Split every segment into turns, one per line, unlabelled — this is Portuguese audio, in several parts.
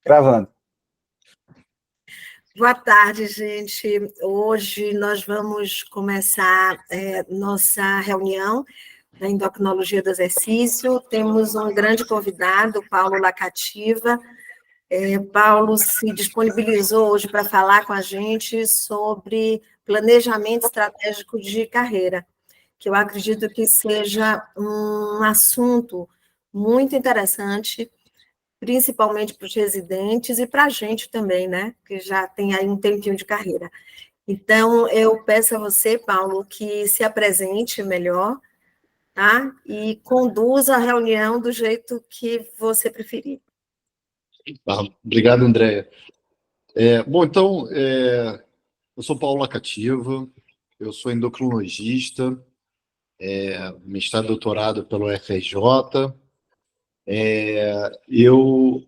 Gravando.
Boa tarde, gente. Hoje nós vamos começar nossa reunião da endocrinologia do exercício. Temos um grande convidado, Paulo Lacativa. Paulo se disponibilizou hoje para falar com a gente sobre planejamento estratégico de carreira, que eu acredito que seja um assunto muito interessante, principalmente para os residentes e para a gente também, né? Que já tem aí um tempinho de carreira. Então, eu peço a você, Paulo, que se apresente melhor, tá? E conduza a reunião do jeito que você preferir.
Obrigado, Andréia. Bom, então, eu sou Paulo Lacativa, eu sou endocrinologista, mestrado e doutorado pelo FRJ. Eu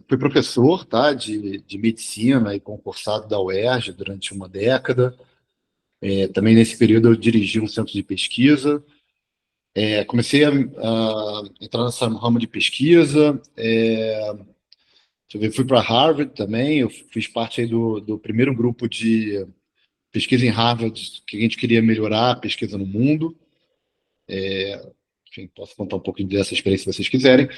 fui professor, tá, de medicina e concursado da UERJ durante uma década. Também nesse período eu dirigi um centro de pesquisa. Comecei a entrar nessa ramo de pesquisa. Eu fui para Harvard também, eu fiz parte aí do primeiro grupo de pesquisa em Harvard, que a gente queria melhorar a pesquisa no mundo. Enfim, posso contar um pouquinho dessa experiência se vocês quiserem.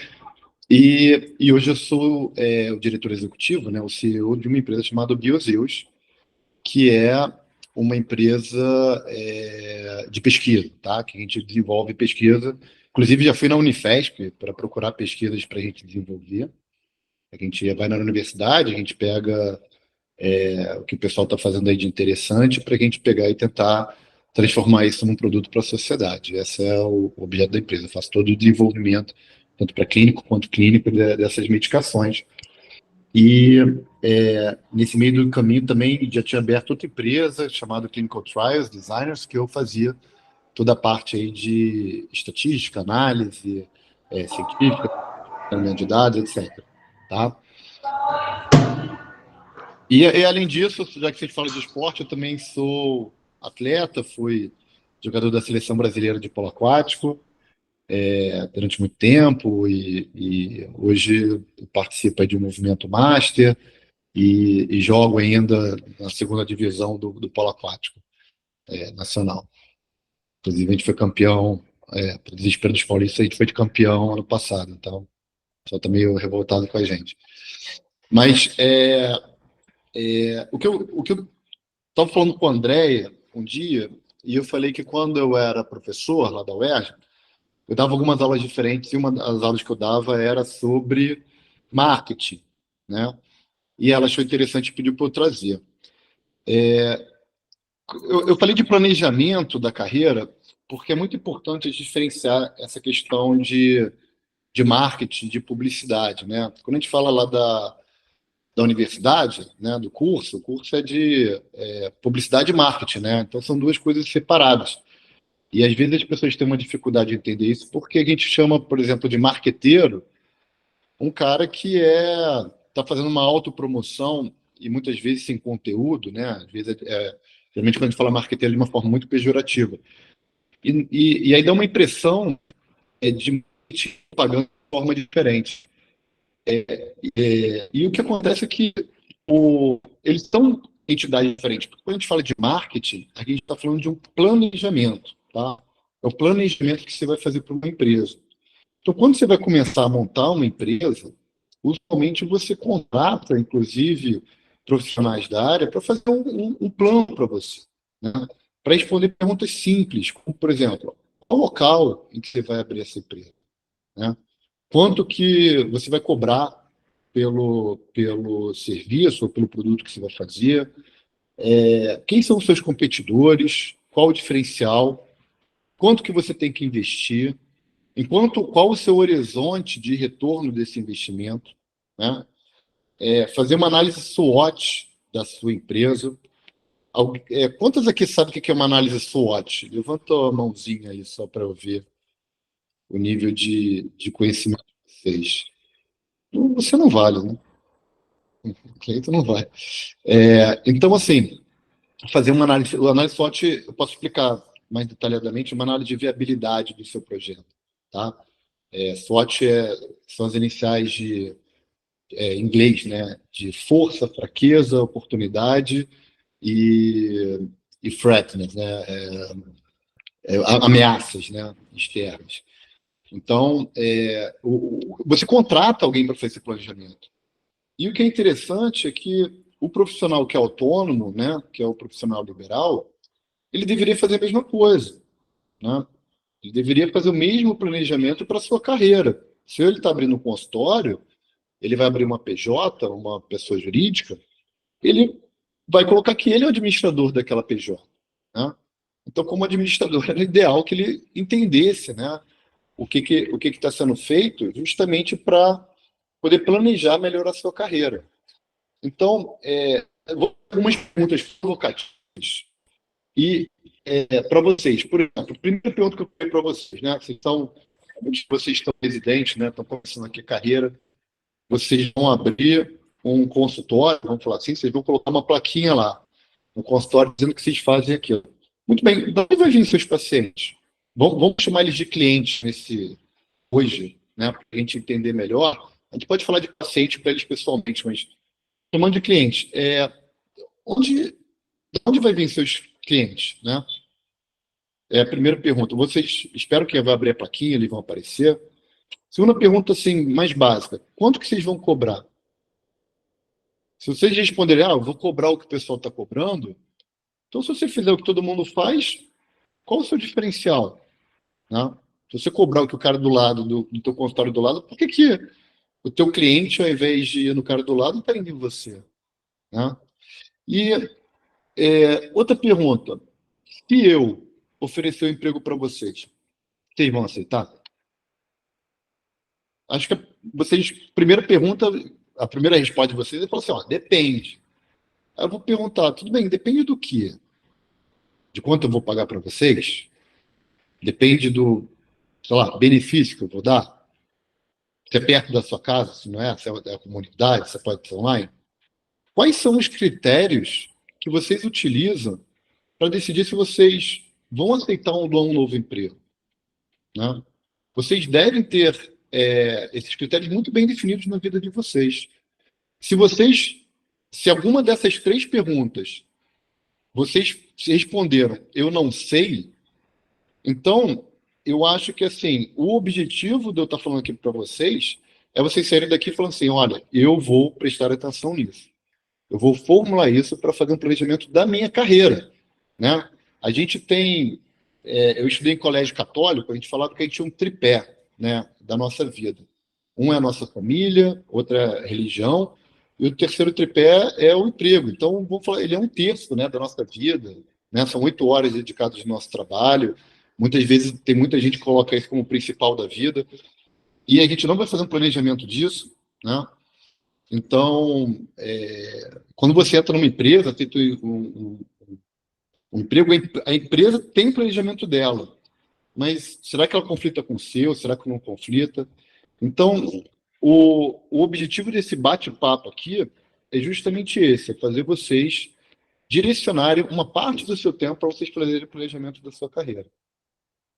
E hoje eu sou o diretor executivo, né, o CEO de uma empresa chamada Biozeus, que é uma empresa de pesquisa, tá? Que a gente desenvolve pesquisa. Inclusive, já fui na Unifesp para procurar pesquisas para a gente desenvolver. A gente vai na universidade, a gente pega o que o pessoal está fazendo aí de interessante para a gente pegar e tentar transformar isso num produto para a sociedade. Esse é o objeto da empresa. Eu faço todo o desenvolvimento, tanto para clínico quanto clínico, dessas medicações. E nesse meio do caminho também já tinha aberto outra empresa chamada Clinical Trials Designers, que eu fazia toda a parte aí de estatística, análise científica, tratamento de dados, etc. Tá? E além disso, já que vocês falam de esporte, eu também sou atleta, fui jogador da seleção brasileira de polo aquático durante muito tempo e hoje eu participo aí de um movimento master e jogo ainda na segunda divisão do polo aquático nacional. Inclusive, a gente foi campeão, para o desespero dos paulistas, a gente foi de campeão ano passado, então só está meio revoltado com a gente. Mas o que eu estava falando com a Andréia um dia, e eu falei que quando eu era professor lá da UERJ, eu dava algumas aulas diferentes, e uma das aulas que eu dava era sobre marketing, né? E ela achou interessante e pediu para eu trazer. Eu falei de planejamento da carreira porque é muito importante diferenciar essa questão de marketing, de publicidade, né? Quando a gente fala lá da universidade, né, do curso, o curso é de publicidade e marketing, né? Então são duas coisas separadas. E às vezes as pessoas têm uma dificuldade de entender isso porque a gente chama, por exemplo, de marqueteiro um cara que está fazendo uma autopromoção e muitas vezes sem conteúdo, né? Às vezes geralmente quando a gente fala marqueteiro de uma forma muito pejorativa. E aí dá uma impressão de pagando de forma diferente. E o que acontece é que eles são entidades diferentes. Porque quando a gente fala de marketing, a gente está falando de um planejamento, tá? É o planejamento que você vai fazer para uma empresa. Então, quando você vai começar a montar uma empresa, usualmente você contrata, inclusive, profissionais da área para fazer um plano para você, né? Para responder perguntas simples, como, por exemplo, qual local em que você vai abrir essa empresa, né? Quanto que você vai cobrar pelo serviço ou pelo produto que você vai fazer? Quem são os seus competidores? Qual o diferencial? Quanto que você tem que investir? Qual o seu horizonte de retorno desse investimento, né? Fazer uma análise SWOT da sua empresa. Quantas aqui sabem o que é uma análise SWOT? Levanta a mãozinha aí só para eu ver o nível de conhecimento de vocês. Você não vale, né? Então não vai. Então, assim, fazer uma análise. A análise SWOT, eu posso explicar mais detalhadamente, uma análise de viabilidade do seu projeto, tá? SWOT são as iniciais de em inglês, né, de força, fraqueza, oportunidade e threatness, né, ameaças, né, externas. Então, você contrata alguém para fazer esse planejamento. E o que é interessante é que o profissional que é autônomo, né, que é o profissional liberal, ele deveria fazer a mesma coisa, né? Ele deveria fazer o mesmo planejamento para a sua carreira. Se ele está abrindo um consultório, ele vai abrir uma PJ, uma pessoa jurídica, ele vai colocar que ele é o administrador daquela PJ, né? Então, como administrador, era ideal que ele entendesse, né, o que está sendo feito justamente para poder planejar melhor a sua carreira. Então, eu vou fazer algumas perguntas provocativas. E para vocês, por exemplo, a primeira pergunta que eu tenho para vocês, né? Vocês estão residentes, né? Estão começando aqui a carreira, vocês vão abrir um consultório, vamos falar assim, vocês vão colocar uma plaquinha lá, no consultório, dizendo que vocês fazem aquilo. Muito bem, de onde vai vir seus pacientes? Vamos chamar eles de clientes hoje, né? Para a gente entender melhor. A gente pode falar de paciente para eles pessoalmente, mas chamando de clientes, de onde vai vir seus clientes, né? É a primeira pergunta. Vocês, espero que vai abrir a plaquinha, eles vão aparecer. Segunda pergunta, assim, mais básica. Quanto que vocês vão cobrar? Se vocês responderem, eu vou cobrar o que o pessoal está cobrando, então se você fizer o que todo mundo faz, qual o seu diferencial? Né? Se você cobrar o que o cara do lado, do teu consultório do lado, por que o teu cliente, ao invés de ir no cara do lado, está indo em você? Né? E outra pergunta. Se eu oferecer um emprego para vocês vão aceitar? Acho que primeira pergunta, a primeira resposta de vocês é falar assim, depende. Aí eu vou perguntar, tudo bem, depende do quê? De quanto eu vou pagar para vocês? Depende do, sei lá, benefício que eu vou dar? Se é perto da sua casa, se não é, se é da comunidade, se pode ser online? Quais são os critérios que vocês utilizam para decidir se vocês vão aceitar um novo emprego? Né? Vocês devem ter esses critérios muito bem definidos na vida de vocês. Se alguma dessas três perguntas vocês responderam, eu não sei, então eu acho que assim, o objetivo de eu estar falando aqui para vocês é vocês saírem daqui falando assim, olha, eu vou prestar atenção nisso. Eu vou formular isso para fazer um planejamento da minha carreira, né? A gente tem, eu estudei em colégio católico, a gente falava que a gente tinha um tripé, né, da nossa vida. Um é a nossa família, outra é a religião, e o terceiro tripé é o emprego. Então, vamos falar, ele é um terço, né, da nossa vida, né? São 8 horas dedicadas ao nosso trabalho. Muitas vezes tem muita gente que coloca isso como o principal da vida, e a gente não vai fazer um planejamento disso, né? Então, quando você entra numa empresa, tem um emprego, a empresa tem o planejamento dela, mas será que ela conflita com o seu? Será que não conflita? Então, o objetivo desse bate-papo aqui é justamente esse, é fazer vocês direcionarem uma parte do seu tempo para vocês fazerem o planejamento da sua carreira.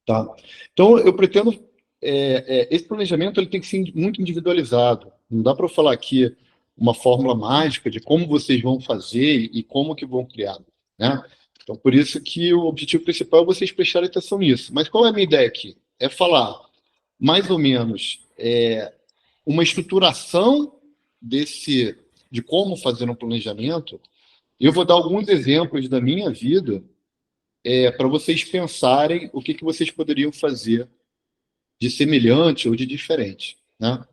Tá? Então, eu pretendo... esse planejamento ele tem que ser muito individualizado. Não dá para eu falar aqui uma fórmula mágica de como vocês vão fazer e como que vão criar, né? Então, por isso que o objetivo principal é vocês prestarem atenção nisso. Mas qual é a minha ideia aqui? É falar mais ou menos uma estruturação de como fazer um planejamento. Eu vou dar alguns exemplos da minha vida para vocês pensarem o que vocês poderiam fazer de semelhante ou de diferente, né?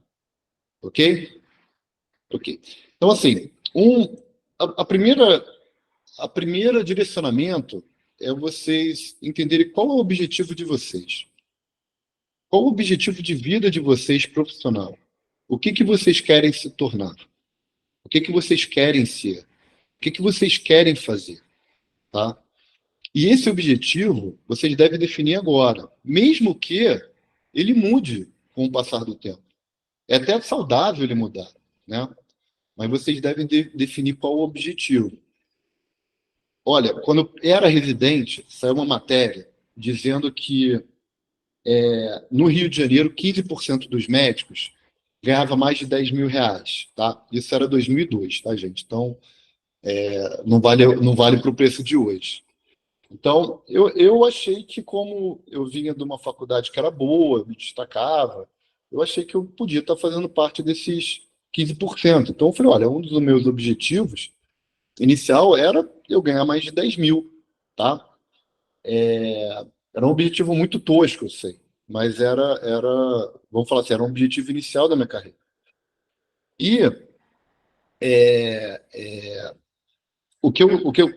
Ok? Ok. Então, assim, a primeira direcionamento é vocês entenderem qual é o objetivo de vocês. Qual o objetivo de vida de vocês profissional? O que vocês querem se tornar? O que vocês querem ser? O que vocês querem fazer? Tá? E esse objetivo vocês devem definir agora, mesmo que ele mude com o passar do tempo. É até saudável ele mudar, né? Mas vocês devem definir qual o objetivo. Olha, quando eu era residente, saiu uma matéria dizendo que no Rio de Janeiro, 15% dos médicos ganhava mais de R$ 10.000, tá? Isso era 2002, tá, gente? Então, não vale para o preço de hoje. Então, eu achei que, como eu vinha de uma faculdade que era boa, me destacava, eu achei que eu podia estar fazendo parte desses 15%. Então, eu falei, olha, um dos meus objetivos inicial era eu ganhar mais de 10.000, tá? Era um objetivo muito tosco, eu sei, mas vamos falar assim, era um objetivo inicial da minha carreira. E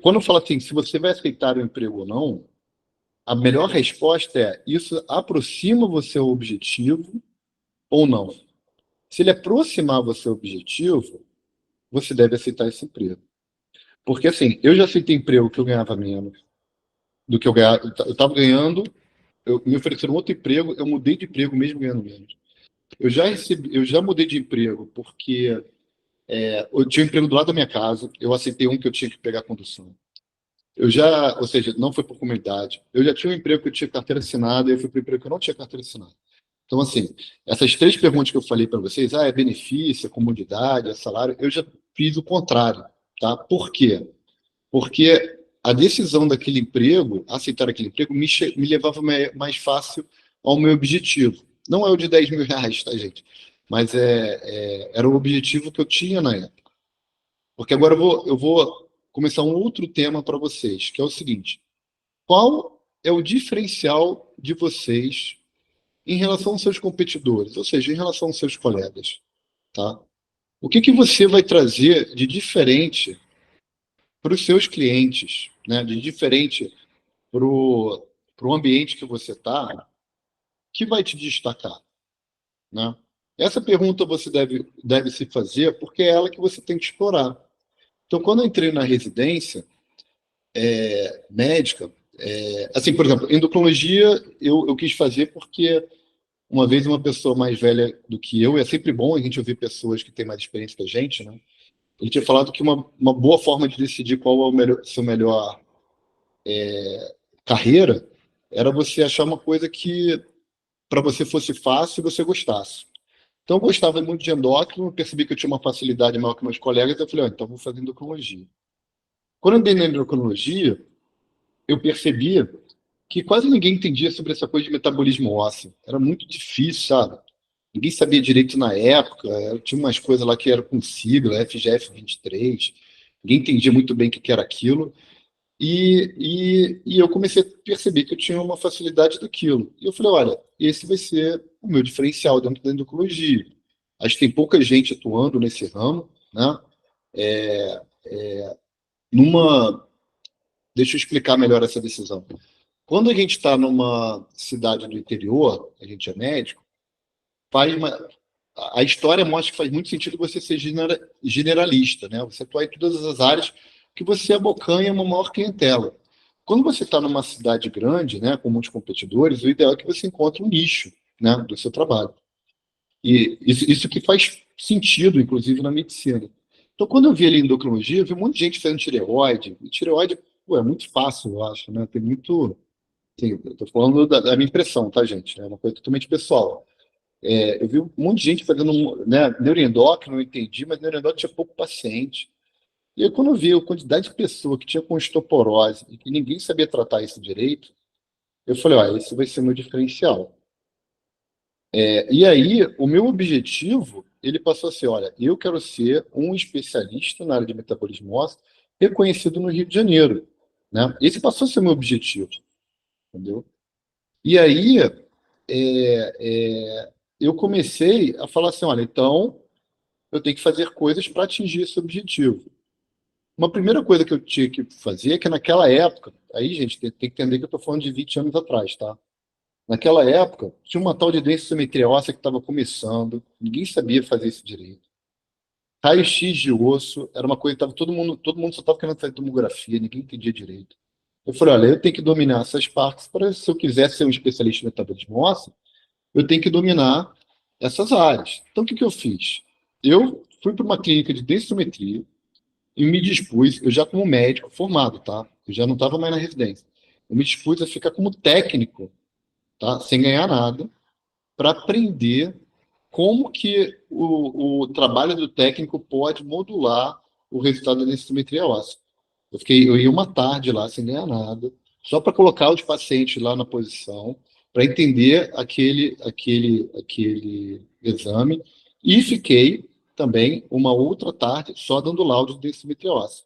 quando eu falo assim, se você vai aceitar o emprego ou não, a melhor resposta é: isso aproxima você ao objetivo ou não? Se ele aproximar você ao objetivo, você deve aceitar esse emprego. Porque assim, eu já aceitei emprego que eu ganhava menos do que eu ganhava. Eu estava ganhando, me ofereceram outro emprego, eu mudei de emprego mesmo ganhando menos. Eu já mudei de emprego porque eu tinha um emprego do lado da minha casa, eu aceitei um que eu tinha que pegar a condução. Ou seja, não foi por comunidade. Eu já tinha um emprego que eu tinha carteira assinada, e eu fui para um emprego que eu não tinha carteira assinada. Então, assim, essas três perguntas que eu falei para vocês, é benefício, é comodidade, é salário, eu já fiz o contrário, tá? Por quê? Porque a decisão daquele emprego, aceitar aquele emprego, me levava mais fácil ao meu objetivo. Não é o de R$ 10.000, tá, gente? Mas era o objetivo que eu tinha na época. Porque agora eu vou começar um outro tema para vocês, que é o seguinte: qual é o diferencial de vocês em relação aos seus competidores, ou seja, em relação aos seus colegas, tá? O que você vai trazer de diferente para os seus clientes, né? De diferente para o ambiente que você está, que vai te destacar, né? Essa pergunta você deve se fazer porque é ela que você tem que explorar. Então, quando eu entrei na residência médica, assim, por exemplo, endocrinologia eu quis fazer porque uma vez uma pessoa mais velha do que eu, e é sempre bom a gente ouvir pessoas que têm mais experiência que a gente, né? Ele tinha falado que uma boa forma de decidir qual é o seu melhor carreira era você achar uma coisa que para você fosse fácil e você gostasse. Então eu gostava muito de endócrino, percebi que eu tinha uma facilidade maior que meus colegas, eu falei, então vou fazer endocrinologia. Quando eu andei na endocrinologia, eu percebi que quase ninguém entendia sobre essa coisa de metabolismo ósseo. Era muito difícil, sabe? Ninguém sabia direito na época, tinha umas coisas lá que eram com sigla, FGF23, ninguém entendia muito bem o que era aquilo, e eu comecei a perceber que eu tinha uma facilidade daquilo. E eu falei, olha, esse vai ser o meu diferencial dentro da endocrinologia. Acho que tem pouca gente atuando nesse ramo, né? Numa... Deixa eu explicar melhor essa decisão. Quando a gente está numa cidade do interior, a gente é médico, faz uma, a história mostra que faz muito sentido você ser generalista, né? Você atuar em todas as áreas que você abocanha uma maior clientela. Quando você está numa cidade grande, né, com muitos competidores, o ideal é que você encontre um nicho, né, do seu trabalho. E isso que faz sentido, inclusive, na medicina. Então, quando eu vi ali endocrinologia, eu vi um monte de gente fazendo tireoide. E tireoide, pô, é muito fácil, eu acho, né? Tem muito. Assim, eu tô falando da minha impressão, tá, gente? É uma coisa totalmente pessoal. Eu vi um monte de gente fazendo, né, neuroendócrino, não entendi, mas neuroendócrino tinha pouco paciente. E aí, quando eu vi a quantidade de pessoa que tinha com osteoporose e que ninguém sabia tratar isso direito, eu falei, ó, esse vai ser o meu diferencial. E aí, o meu objetivo, ele passou a ser, olha, eu quero ser um especialista na área de metabolismo ósseo reconhecido no Rio de Janeiro, né? Esse passou a ser o meu objetivo, entendeu? E aí, eu comecei a falar assim, olha, então eu tenho que fazer coisas para atingir esse objetivo. Uma primeira coisa que eu tinha que fazer é que naquela época, aí, gente, tem que entender que eu estou falando de 20 anos atrás, tá? Naquela época, tinha uma tal de densitometria óssea que estava começando, ninguém sabia fazer isso direito. Raio-X de osso era uma coisa que tava todo mundo só estava querendo fazer tomografia, ninguém entendia direito. Eu falei, olha, eu tenho que dominar essas partes para, se eu quiser ser um especialista em metabolismo ósseo, eu tenho que dominar essas áreas. Então, o que eu fiz? Eu fui para uma clínica de densitometria e me dispus, eu já como médico formado, tá? Eu já não estava mais na residência. Eu me dispus a ficar como técnico, tá? Sem ganhar nada, para aprender como que o trabalho do técnico pode modular o resultado da densitometria óssea. Eu ia uma tarde lá sem ganhar nada, só para colocar os pacientes lá na posição, para entender aquele exame, e fiquei também uma outra tarde só dando laudo de densitometria óssea.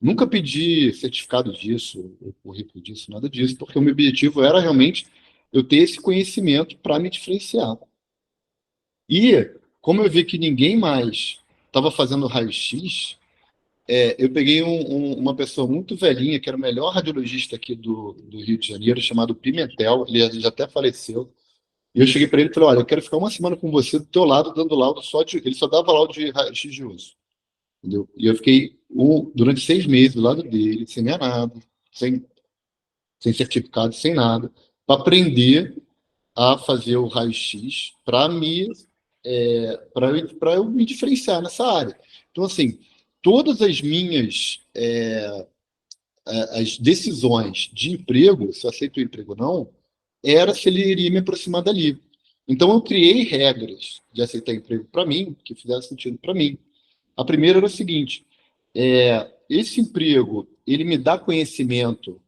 Nunca pedi certificado disso, ou currículo disso, nada disso, porque o meu objetivo era realmente eu ter esse conhecimento para me diferenciar. E, como eu vi que ninguém mais estava fazendo raio-x, eu peguei uma pessoa muito velhinha, que era o melhor radiologista aqui do Rio de Janeiro, chamado Pimentel, ele já até faleceu, e eu cheguei para ele e falei, olha, eu quero ficar uma semana com você do teu lado, dando laudo só de... Ele só dava laudo de raio-x de osso, entendeu? E eu fiquei durante 6 meses do lado dele, sem ganhar nada, sem certificado, sem nada, para aprender a fazer o raio-x para eu me diferenciar nessa área. Então, assim, todas as minhas as decisões de emprego, se eu aceito o emprego ou não, era se ele iria me aproximar dali. Então, eu criei regras de aceitar emprego para mim, que fizessem sentido para mim. A primeira era o seguinte, esse emprego, ele me dá conhecimento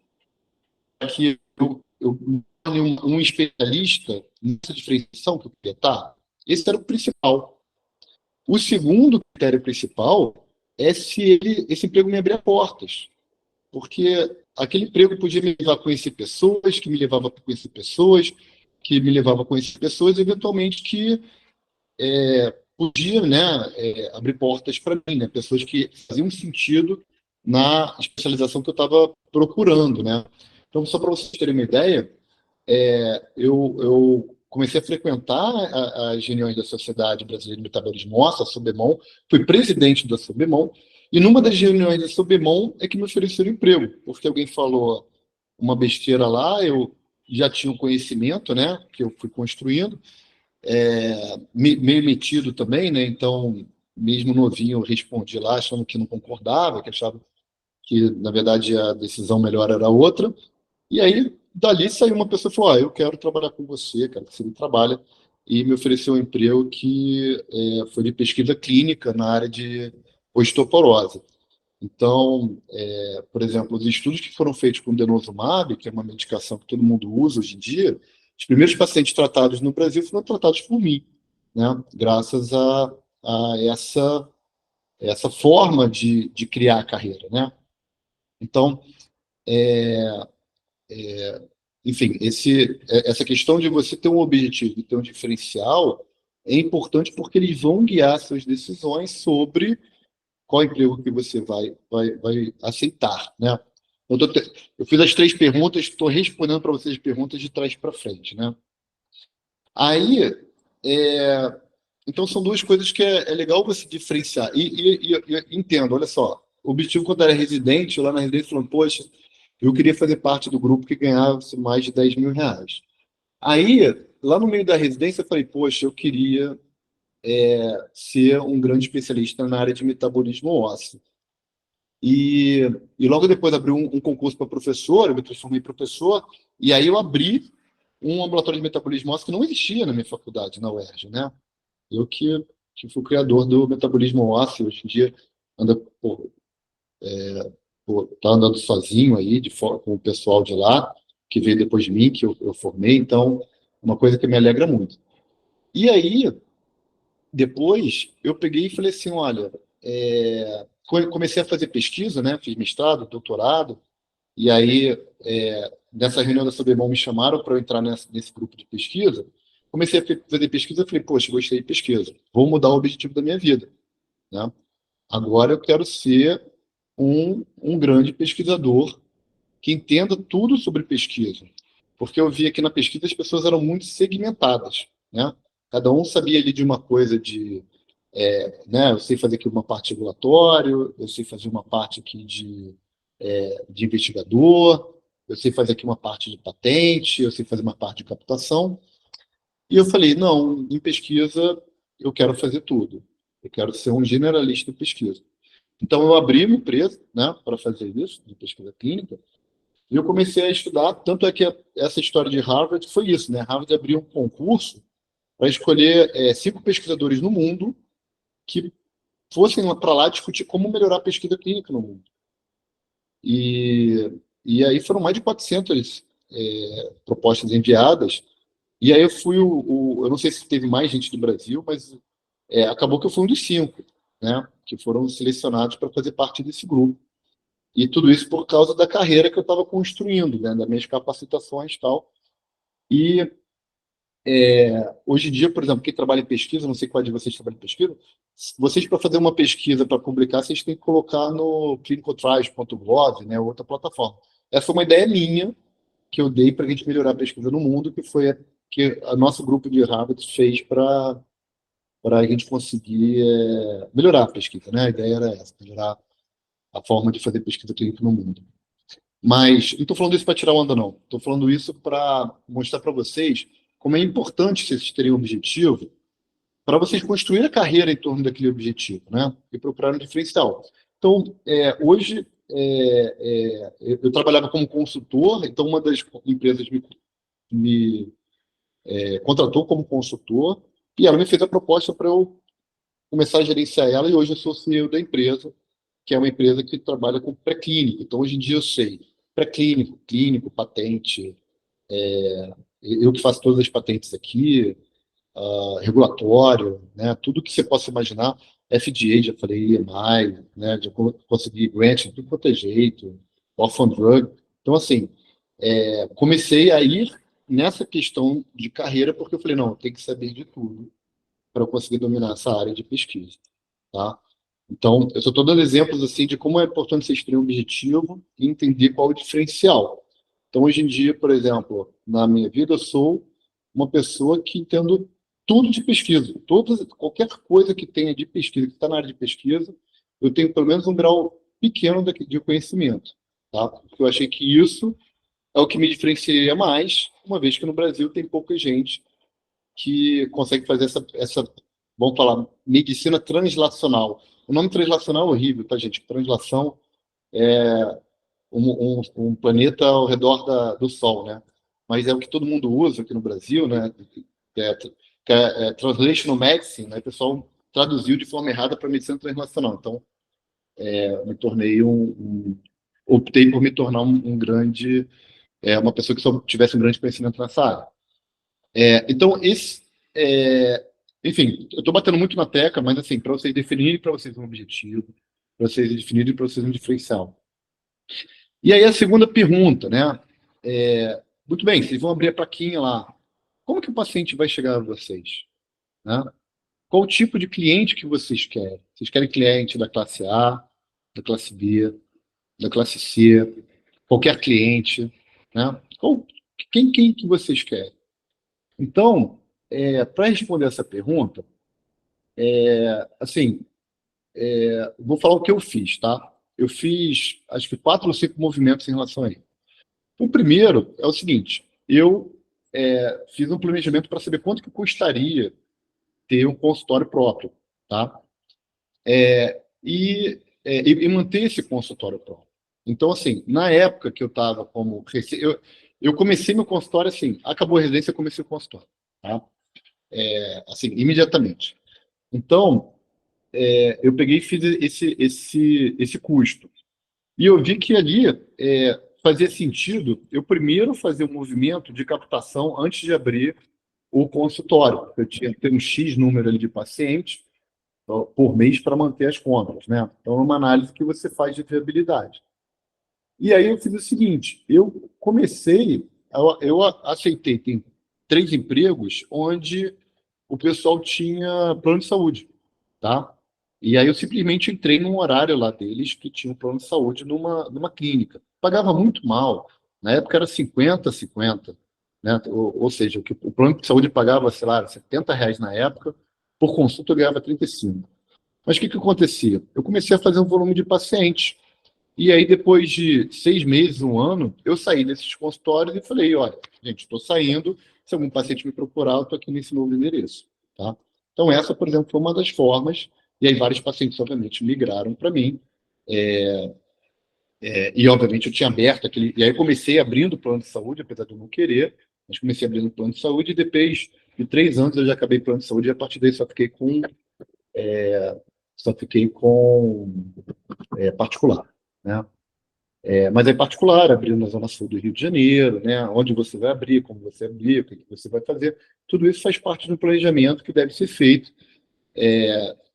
que eu me torne um especialista nessa diferenciação que eu queria estar. Esse era o principal. O segundo critério principal é se esse emprego me abria portas. Porque aquele emprego podia me levar a conhecer pessoas, que me levava a conhecer pessoas, que me levava a conhecer pessoas, eventualmente que podia, né, abrir portas para mim, né, pessoas que faziam sentido na especialização que eu estava procurando, né. Então, só para vocês terem uma ideia, eu comecei a frequentar as reuniões da Sociedade Brasileira de Metabolismo Ósseo, a SOBEMON, fui presidente da SOBEMON, e numa das reuniões da SOBEMON é que me ofereceram emprego, porque alguém falou uma besteira lá, eu já tinha um conhecimento, né, que eu fui construindo, meio metido também, né, então, mesmo novinho, eu respondi lá achando que não concordava, que achava que, na verdade, a decisão melhor era outra, e aí, dali saiu uma pessoa e falou, eu quero trabalhar com você, quero que você me trabalhe, e me ofereceu um emprego que foi de pesquisa clínica na área de osteoporose. Então, por exemplo, os estudos que foram feitos com denosumab, que é uma medicação que todo mundo usa hoje em dia, os primeiros pacientes tratados no Brasil foram tratados por mim, né? Graças a essa forma de criar a carreira, né? Então, enfim, essa questão de você ter um objetivo e ter um diferencial é importante porque eles vão guiar suas decisões sobre qual emprego que você vai aceitar, né? Eu fiz as 3 perguntas, estou respondendo para vocês as perguntas de trás para frente, né? Aí, então são duas coisas que é legal você diferenciar. E entendo, olha só, o objetivo quando era residente, lá na residência, falando, poxa, eu queria fazer parte do grupo que ganhava mais de 10 mil reais. Aí, lá no meio da residência, eu falei, poxa, eu queria ser um grande especialista na área de metabolismo ósseo. E, e logo depois abri um concurso para professor, eu me transformei em professor, e aí eu abri um ambulatório de metabolismo ósseo que não existia na minha faculdade, na UERJ, né? Eu que fui o criador do metabolismo ósseo, hoje em dia anda, tá andando sozinho aí, com o pessoal de lá, que veio depois de mim, que eu formei, então, uma coisa que me alegra muito. E aí, depois, eu peguei e falei assim, olha, comecei a fazer pesquisa, né, fiz mestrado, doutorado, e aí, nessa reunião da Sobemão me chamaram para eu entrar nesse grupo de pesquisa, comecei a fazer pesquisa, falei, poxa, gostei de pesquisa, vou mudar o objetivo da minha vida, né? Agora eu quero ser um grande pesquisador que entenda tudo sobre pesquisa. Porque eu via que na pesquisa as pessoas eram muito segmentadas, né? Cada um sabia ali de uma coisa né? Eu sei fazer aqui uma parte de regulatório, eu sei fazer uma parte aqui de investigador, eu sei fazer aqui uma parte de patente, eu sei fazer uma parte de captação. E eu falei, não, em pesquisa eu quero fazer tudo. Eu quero ser um generalista em pesquisa. Então, eu abri uma empresa, né, para fazer isso, de pesquisa clínica, e eu comecei a estudar, tanto é que essa história de Harvard foi isso, né? Harvard abriu um concurso para escolher 5 pesquisadores no mundo que fossem para lá discutir como melhorar a pesquisa clínica no mundo. E aí foram mais de 400 propostas enviadas, e aí eu fui eu não sei se teve mais gente do Brasil, mas acabou que eu fui um dos 5, né, que foram selecionados para fazer parte desse grupo. E tudo isso por causa da carreira que eu estava construindo, né, das minhas capacitações e tal. E hoje em dia, por exemplo, quem trabalha em pesquisa, não sei qual de vocês trabalha em pesquisa, vocês, para fazer uma pesquisa para publicar, vocês têm que colocar no clinicaltrials.gov, né, outra plataforma. Essa é uma ideia minha que eu dei para a gente melhorar a pesquisa no mundo, que foi que o nosso grupo de Harvard fez para a gente conseguir melhorar a pesquisa, né? A ideia era essa, melhorar a forma de fazer pesquisa clínica no mundo. Mas não estou falando isso para tirar onda, não. Estou falando isso para mostrar para vocês como é importante vocês terem um objetivo para vocês construir a carreira em torno daquele objetivo, né? E procurar um diferencial. Então, hoje, eu trabalhava como consultor, então uma das empresas me contratou como consultor e ela me fez a proposta para eu começar a gerenciar ela, e hoje eu sou CEO da empresa, que é uma empresa que trabalha com pré-clínico. Então, hoje em dia eu sei pré-clínico, clínico, patente, eu que faço todas as patentes aqui, regulatório, né, tudo que você possa imaginar, FDA, já falei, EMI, né, de conseguir grant de tudo quanto é jeito, orphan drug. Então, assim, comecei a ir nessa questão de carreira, porque eu falei, não, eu tenho que saber de tudo para eu conseguir dominar essa área de pesquisa, tá? Então, eu estou dando exemplos assim de como é importante vocês terem um objetivo e entender qual é o diferencial. Então, hoje em dia, por exemplo, na minha vida, eu sou uma pessoa que entendo tudo de pesquisa. Qualquer coisa que tenha de pesquisa, que está na área de pesquisa, eu tenho pelo menos um grau pequeno de conhecimento. Tá? Porque eu achei que isso é o que me diferencia mais, uma vez que no Brasil tem pouca gente que consegue fazer vamos falar, medicina translacional. O nome translacional é horrível, tá, gente? Translação é um planeta ao redor do Sol, né? Mas é o que todo mundo usa aqui no Brasil, né? É, Translational Medicine, né? O pessoal traduziu de forma errada para medicina translacional. Então, me tornei optei por me tornar um grande, uma pessoa que só tivesse um grande conhecimento nessa área. Então, enfim, eu estou batendo muito na tecla, mas assim, para vocês definirem para vocês um objetivo, para vocês definirem para vocês um diferencial. E aí a segunda pergunta, né? Muito bem, vocês vão abrir a plaquinha lá. Como que o paciente vai chegar a vocês? Né? Qual o tipo de cliente que vocês querem? Vocês querem cliente da classe A, da classe B, da classe C, qualquer cliente, né? Quem que vocês querem? Então, para responder essa pergunta, assim, vou falar o que eu fiz, tá? Eu fiz, acho que 4 ou 5 movimentos em relação a ele. O primeiro é o seguinte, eu fiz um planejamento para saber quanto que custaria ter um consultório próprio, tá? E manter esse consultório próprio. Então, assim, na época que eu estava como... Eu comecei meu consultório assim, acabou a residência, eu comecei o consultório, tá? Assim, imediatamente. Então, eu peguei e fiz esse custo. E eu vi que ali fazia sentido eu primeiro fazer um movimento de captação antes de abrir o consultório. Eu tinha que ter um X número ali de pacientes por mês para manter as contas, né? Então, é uma análise que você faz de viabilidade. E aí eu fiz o seguinte, eu aceitei, tem 3 empregos onde o pessoal tinha plano de saúde, tá? E aí eu simplesmente entrei num horário lá deles que tinha um plano de saúde numa clínica. Pagava muito mal. Na época era 50-50, né? Ou seja, o plano de saúde pagava, sei lá, R$ 70 na época, por consulta eu ganhava 35. Mas o que acontecia? Eu comecei a fazer um volume de pacientes. E aí, depois de 6 meses, um ano, eu saí desses consultórios e falei, olha, gente, estou saindo, se algum paciente me procurar, eu estou aqui nesse novo endereço, tá? Então, essa, por exemplo, foi uma das formas, e aí vários pacientes, obviamente, migraram para mim, e, obviamente, eu tinha aberto aquele... E aí, eu comecei abrindo o plano de saúde, apesar de eu não querer, mas comecei abrindo o plano de saúde, e depois, de 3 anos eu já acabei plano de saúde e a partir daí só fiquei com particular, né? Mas é particular, abrindo na Zona Sul do Rio de Janeiro, né? Onde você vai abrir, como você abrir, o que você vai fazer. Tudo isso faz parte do planejamento que deve ser feito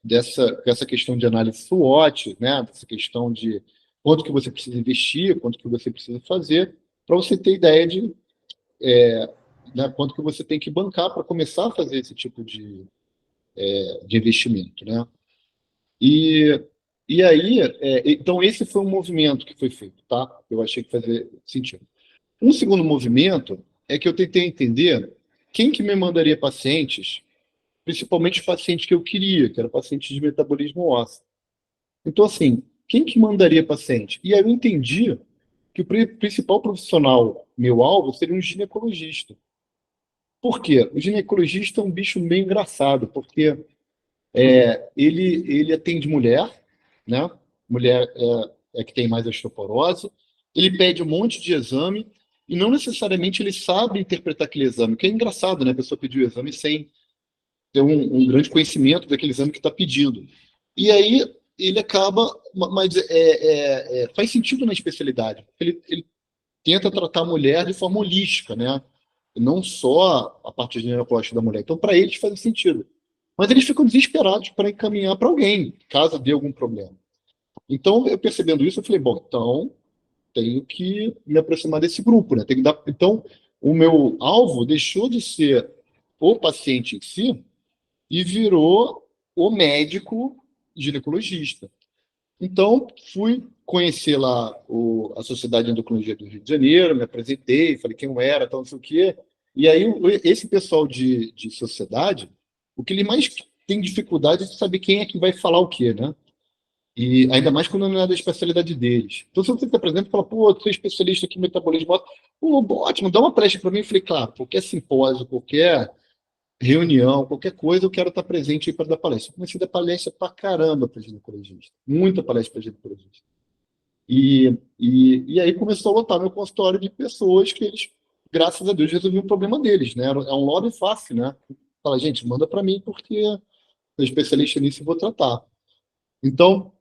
dessa questão de análise SWOT, né? Dessa questão de quanto que você precisa investir, quanto que você precisa fazer, para você ter ideia de né, quanto que você tem que bancar para começar a fazer esse tipo de investimento, né? E, e aí, então esse foi um movimento que foi feito, tá? Eu achei que fazia sentido. Um segundo movimento é que eu tentei entender quem que me mandaria pacientes, principalmente os pacientes que eu queria, que eram pacientes de metabolismo ósseo. Então, assim, quem que mandaria paciente? E aí eu entendi que o principal profissional, meu alvo, seria um ginecologista. Por quê? O ginecologista é um bicho meio engraçado, porque ele atende mulher, né? Mulher é que tem mais osteoporose. Ele pede um monte de exame e não necessariamente ele sabe interpretar aquele exame, que é engraçado, né? A pessoa pedir o exame sem ter um grande conhecimento daquele exame que está pedindo. E aí ele acaba, mas faz sentido na especialidade. Ele tenta tratar a mulher de forma holística, né? Não só a parte ginecológica da mulher. Então, para eles faz sentido. Mas eles ficam desesperados para encaminhar para alguém, caso dê algum problema. Então, eu percebendo isso, eu falei, bom, então tenho que me aproximar desse grupo, né? Tenho que dar... Então, o meu alvo deixou de ser o paciente em si e virou o médico ginecologista. Então, fui conhecer lá a Sociedade de Endocrinologia do Rio de Janeiro, me apresentei, falei quem eu era, tal, não sei o quê. E aí, esse pessoal de sociedade, o que ele mais tem dificuldade é de saber quem é que vai falar o quê, né? E ainda mais quando não é da especialidade deles. Então, se você se apresenta e fala, pô, eu sou especialista aqui em metabolismo, pô, ótimo, dá uma palestra para mim. Eu falei, claro, qualquer simpósio, qualquer reunião, qualquer coisa, eu quero estar presente aí para dar palestra. Eu comecei a dar palestra para caramba para ginecologista. Muita palestra para ginecologista. E aí começou a lotar meu consultório de pessoas que eles, graças a Deus, resolviam o problema deles, né? É um lobby fácil, né? Fala, gente, manda para mim porque eu sou especialista nisso e vou tratar. Então,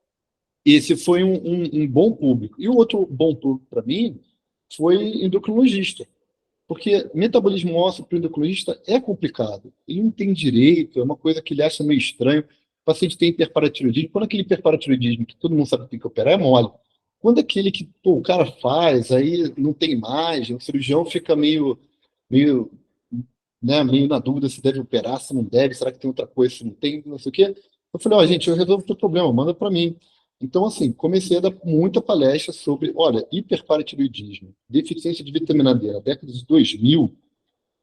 esse foi um bom público. E o outro bom público para mim foi endocrinologista. Porque metabolismo ósseo para o endocrinologista é complicado. Ele não tem direito, é uma coisa que ele acha meio estranho. O paciente tem hiperparatiroidismo. Quando aquele hiperparatiroidismo que todo mundo sabe que tem que operar é mole. Quando aquele que o cara faz, aí não tem imagem, o cirurgião fica meio, né, meio na dúvida se deve operar, se não deve, será que tem outra coisa, se não tem, não sei o quê. Eu falei, ó, gente, eu resolvo o teu problema, manda para mim. Então, assim, comecei a dar muita palestra sobre, olha, hiperparatiroidismo, deficiência de vitamina D. Na década de 2000,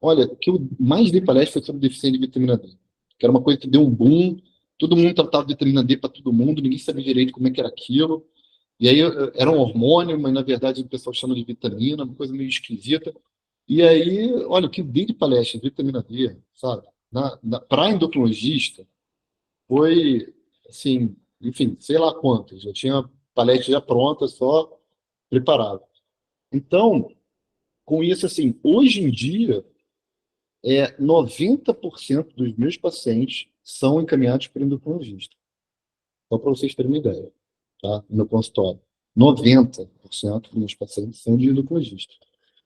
olha, o que eu mais dei palestra foi sobre deficiência de vitamina D, que era uma coisa que deu um boom, todo mundo tratava vitamina D para todo mundo, ninguém sabia direito como é que era aquilo. E aí era um hormônio, mas na verdade o pessoal chama de vitamina, uma coisa meio esquisita. E aí, olha, o que eu dei de palestra de vitamina D, sabe? Para endocrinologista, foi, assim, enfim, sei lá quantas. Já tinha palestra já pronta, só preparada. Então, com isso, assim, hoje em dia, 90% dos meus pacientes são encaminhados por endocrinologista. Só para vocês terem uma ideia, tá? No meu consultório. 90% dos meus pacientes são de endocrinologista.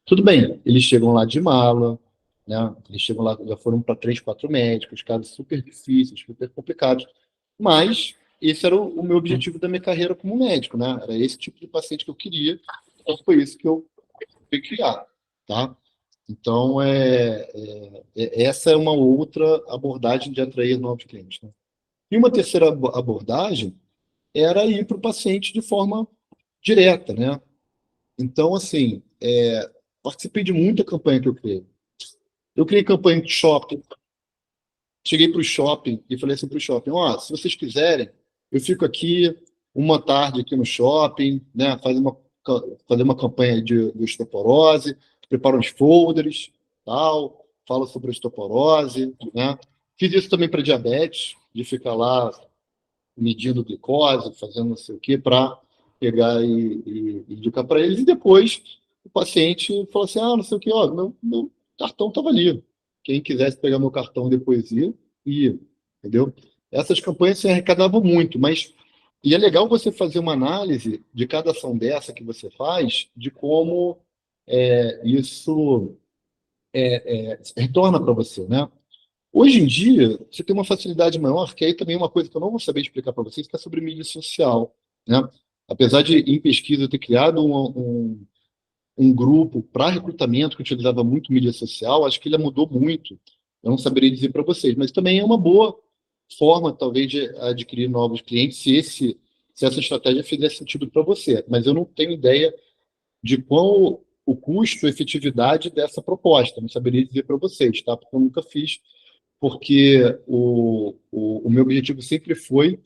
Tudo bem, eles chegam lá de mala, né? Eles chegam lá, já foram para 3, 4 médicos, casos super difíceis, super complicados. Mas esse era o meu objetivo da minha carreira como médico, né? Era esse tipo de paciente que eu queria, então foi isso que eu fui criar, tá? Então, essa é uma outra abordagem de atrair novos clientes, né? E uma terceira abordagem era ir para o paciente de forma direta, né? Então, assim, participei de muita campanha que eu criei. Eu criei campanha de shopping, cheguei para o shopping e falei assim para o shopping, ó, se vocês quiserem, eu fico aqui uma tarde aqui no shopping, né, fazer uma campanha de osteoporose, preparo uns folders, tal, falo sobre osteoporose, né. Fiz isso também para diabetes, de ficar lá medindo glicose, fazendo não sei o quê, para pegar e indicar para eles. E depois o paciente falou assim, não sei o quê, ó, meu cartão estava ali. quem quisesse pegar meu cartão depois ia, entendeu? Essas campanhas se arrecadavam muito, mas e é legal você fazer uma análise de cada ação dessa que você faz, de como isso retorna para você, né? Hoje em dia, você tem uma facilidade maior, que aí também é uma coisa que eu não vou saber explicar para vocês, que é sobre mídia social, né? Apesar de, em pesquisa, eu ter criado um grupo para recrutamento que utilizava muito mídia social, acho que ele mudou muito. Eu não saberia dizer para vocês, mas também é uma boa forma, talvez, de adquirir novos clientes, se essa estratégia fizer sentido para você. Mas eu não tenho ideia de qual o custo-efetividade dessa proposta. Não saberia dizer para vocês, tá? Porque eu nunca fiz, porque o meu objetivo sempre foi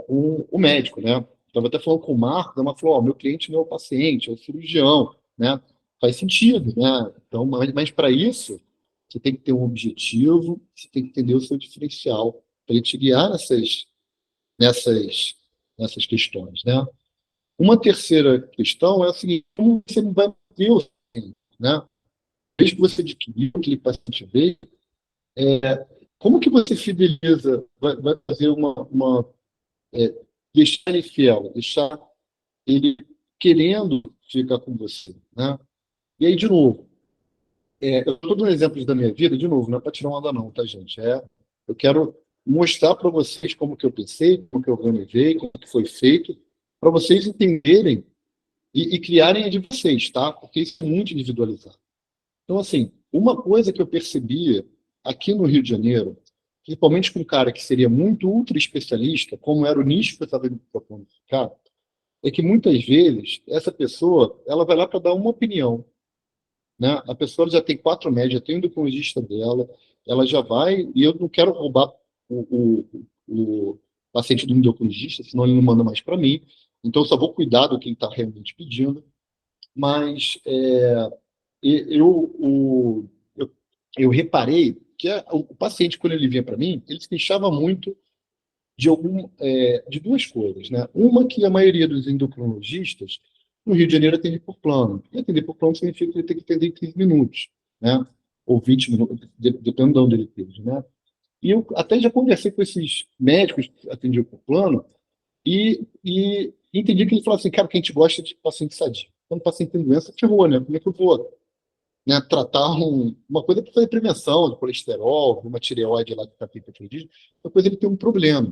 o médico, né? Estava até falando com o Marcos, ela falou, ó, meu cliente não é o paciente, é o cirurgião, né? Faz sentido, né? Então, mas para isso, você tem que ter um objetivo, você tem que entender o seu diferencial para ele te guiar nessas, nessas questões, né? Uma terceira questão é a seguinte, como você vai manter o paciente, né? Desde que você adquiriu aquele paciente veio, como que você fideliza, vai fazer deixar ele fiel, deixar ele querendo ficar com você, né? E aí, de novo, eu estou dando exemplos da minha vida, de novo, não é para tirar onda não, tá, gente? Eu quero mostrar para vocês como que eu pensei, como que eu organizei, como que foi feito, para vocês entenderem e criarem a de vocês, tá? Porque isso é muito individualizado. Então, assim, uma coisa que eu percebia aqui no Rio de Janeiro, principalmente com um cara que seria muito ultra especialista, como era o nicho que eu estava me propondo ficar, é que muitas vezes essa pessoa ela vai lá para dar uma opinião, né? A pessoa já tem 4 médias, já tem o endocrinologista dela, ela já vai, e eu não quero roubar o paciente do endocrinologista, senão ele não manda mais para mim, então eu só vou cuidar do que ele está realmente pedindo, mas eu, eu reparei que o paciente, quando ele vinha para mim, ele se queixava muito de duas coisas, né? Uma que a maioria dos endocrinologistas no Rio de Janeiro atende por plano. E atender por plano significa que ele tem que atender em 15 minutos, né? Ou 20 minutos, dependendo de onde ele esteja, né? E eu até já conversei com esses médicos que atendiam por plano e entendi que ele falou assim, cara, que a gente gosta de paciente sadio. Quando o paciente tem doença, ferrou, né? Como é que eu vou, né, tratar uma coisa para fazer prevenção de colesterol, uma tireoide lá que está hipertireoidismo, uma coisa ele tem um problema.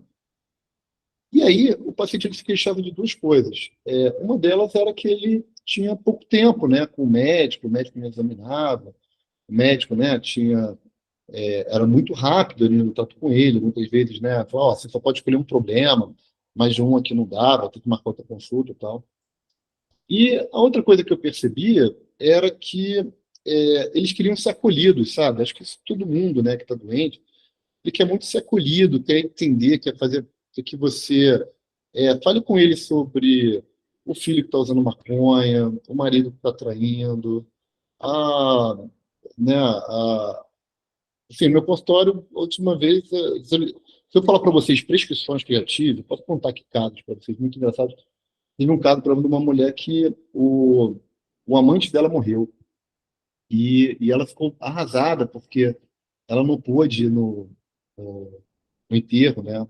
E aí, o paciente ele se queixava de duas coisas. Uma delas era que ele tinha pouco tempo, né, com o médico me examinava, o médico, né, era muito rápido ali no trato com ele, muitas vezes, né, falava, ó, você só pode escolher um problema, mas de um aqui não dá, vai ter que marcar outra consulta e tal. E a outra coisa que eu percebia era que eles queriam ser acolhidos, sabe? Acho que isso todo mundo, né, que está doente, ele quer muito ser acolhido, quer entender, quer que você fale com ele sobre o filho que está usando maconha, o marido que está traindo, a, né, enfim, meu consultório, a última vez, se eu falar para vocês prescrições que eu já tive, posso contar aqui casos para vocês, muito engraçados. Teve um caso, por exemplo, de uma mulher que o amante dela morreu e ela ficou arrasada porque ela não pôde ir no enterro, né,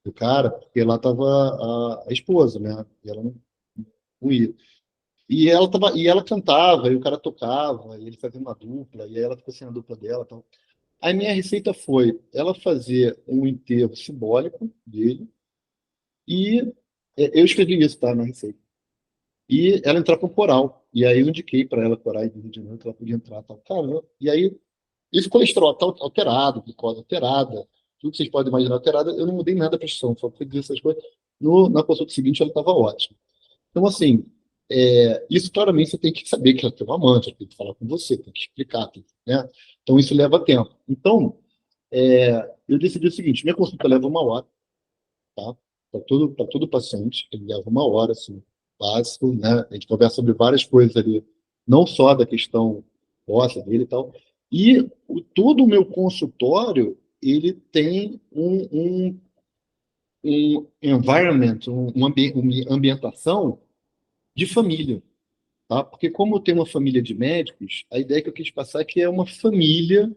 do cara, porque lá estava a esposa, né, e ela não ia. E ela cantava, e o cara tocava, e ele fazia uma dupla, e aí ela ficou sem a dupla dela, então. A minha receita foi ela fazer um enterro simbólico dele e eu escrevi isso, tá, na receita. E ela entrar pro coral. E aí eu indiquei para ela corais do Rio de Janeiro que ela podia entrar, tal. Caramba. E aí esse colesterol tá alterado, glicose alterada, tudo que vocês podem imaginar alterada, eu não mudei nada a pressão, só fui dizer essas coisas. Na consulta seguinte ela estava ótima. Então, assim, isso claramente você tem que saber que ela tem uma amante, ela tem que falar com você, tem que explicar, né? Então, isso leva tempo. Então, eu decidi o seguinte: minha consulta leva 1 hora, tá? Para todo paciente, ele leva 1 hora, assim, básico, né? A gente conversa sobre várias coisas ali, não só da questão óssea dele e tal. E todo o meu consultório, ele tem um environment, uma ambientação de família. tá? Porque como eu tenho uma família de médicos, a ideia que eu quis passar é que é uma família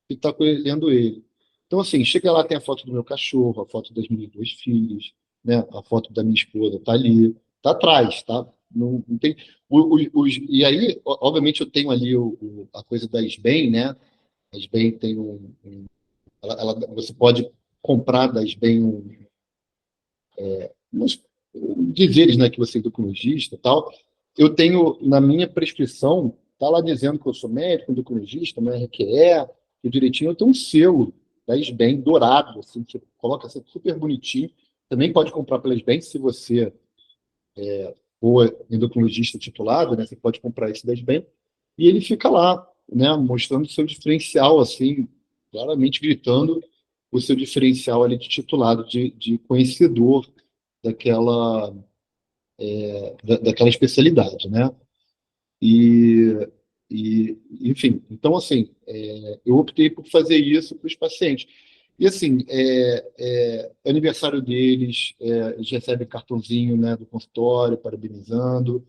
que está acolhendo ele. Então, assim, chega lá, tem a foto do meu cachorro, a foto das minhas duas filhas, né? A foto da minha esposa está ali, está atrás, tá? Não tem... E aí, obviamente, eu tenho ali a coisa da SBEM, né? A SBEM tem você pode comprar da SBEM uns dizeres, né, que você é endocrinologista e tal. Eu tenho, na minha prescrição, tá lá dizendo que eu sou médico, endocrinologista, meu RQE, tudo direitinho. Eu tenho um selo da SBEM dourado, assim, que coloca assim, super bonitinho. Também pode comprar pela SBEM, se você for endocrinologista titulado, né, você pode comprar esse da SBEM. E ele fica lá, né, mostrando o seu diferencial, assim, claramente gritando o seu diferencial ali de titulado, de conhecedor daquela daquela especialidade, né? E, enfim, então, assim, eu optei por fazer isso para os pacientes. E, assim, aniversário deles, eles recebem cartãozinho, né, do consultório, parabenizando,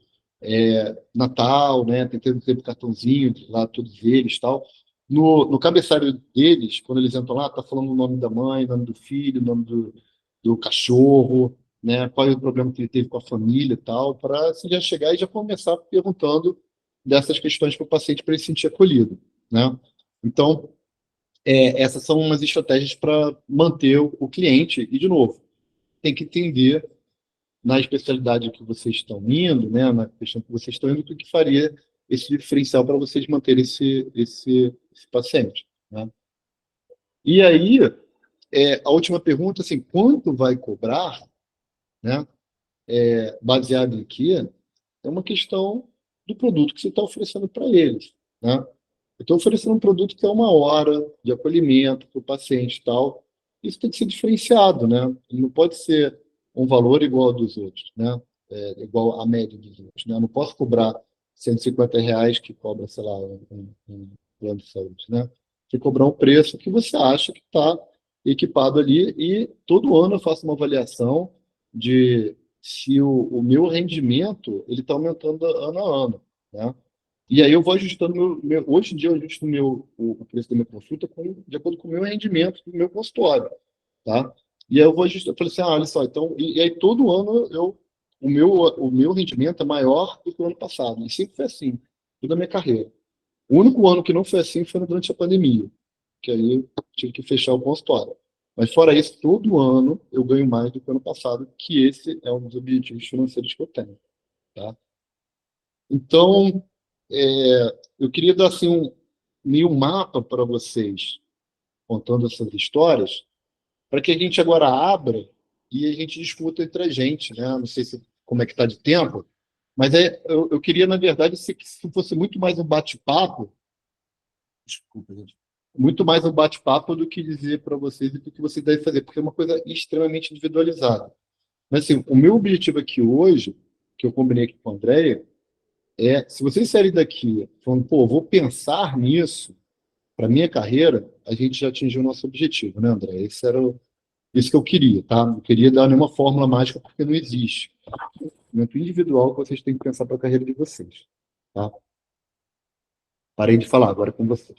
Natal, né, tem sempre cartãozinho lá, todos eles, tal. No cabeçalho deles, quando eles entram lá, tá falando o nome da mãe, o nome do filho, o nome do cachorro, né, qual é o problema que ele teve com a família e tal, para assim, já chegar e já começar perguntando dessas questões para o paciente para ele se sentir acolhido, né? Então, essas são umas estratégias para manter o cliente. E, de novo, tem que entender na especialidade que vocês estão indo, né, na questão que vocês estão indo, o que faria esse diferencial para vocês manterem esse paciente, né? E aí, a última pergunta, assim, quanto vai cobrar, né, baseado em quê? É uma questão do produto que você está oferecendo para eles, né? Eu estou oferecendo um produto que é 1 hora de acolhimento para o paciente e tal. Isso tem que ser diferenciado, né? Ele não pode ser um valor igual ao dos outros, né? Igual à média dos outros, né? Eu não posso cobrar R$ 150 que cobra, sei lá, um plano de saúde, né? Você cobrar um preço que você acha que está equipado ali e todo ano eu faço uma avaliação de se o meu rendimento ele está aumentando ano a ano, né? E aí eu vou ajustando hoje em dia eu ajusto o preço da minha consulta de acordo com o meu rendimento do meu consultório, tá? E aí eu vou ajustando, eu falei assim, olha só, então, e aí todo ano o meu rendimento é maior do que o ano passado, e sempre foi assim, toda a minha carreira. O único ano que não foi assim foi durante a pandemia, que aí eu tive que fechar o consultório. Mas fora isso, todo ano eu ganho mais do que o ano passado, que esse é um dos objetivos financeiros que eu tenho, tá? Então, eu queria dar assim, meio mapa para vocês, contando essas histórias, para que a gente agora abra e a gente discuta entre a gente, né? Não sei como é que está de tempo, mas eu queria, na verdade, se fosse muito mais um bate-papo, desculpa, gente, muito mais um bate-papo do que dizer para vocês o que vocês devem fazer, porque é uma coisa extremamente individualizada. Mas, assim, o meu objetivo aqui hoje, que eu combinei aqui com a Andréia, se vocês saírem daqui falando, pô, vou pensar nisso para minha carreira, a gente já atingiu o nosso objetivo, né, André? Isso que eu queria, tá? Não queria dar nenhuma fórmula mágica, porque não existe. É um momento individual que vocês têm que pensar para a carreira de vocês, tá? Parei de falar, agora é com vocês.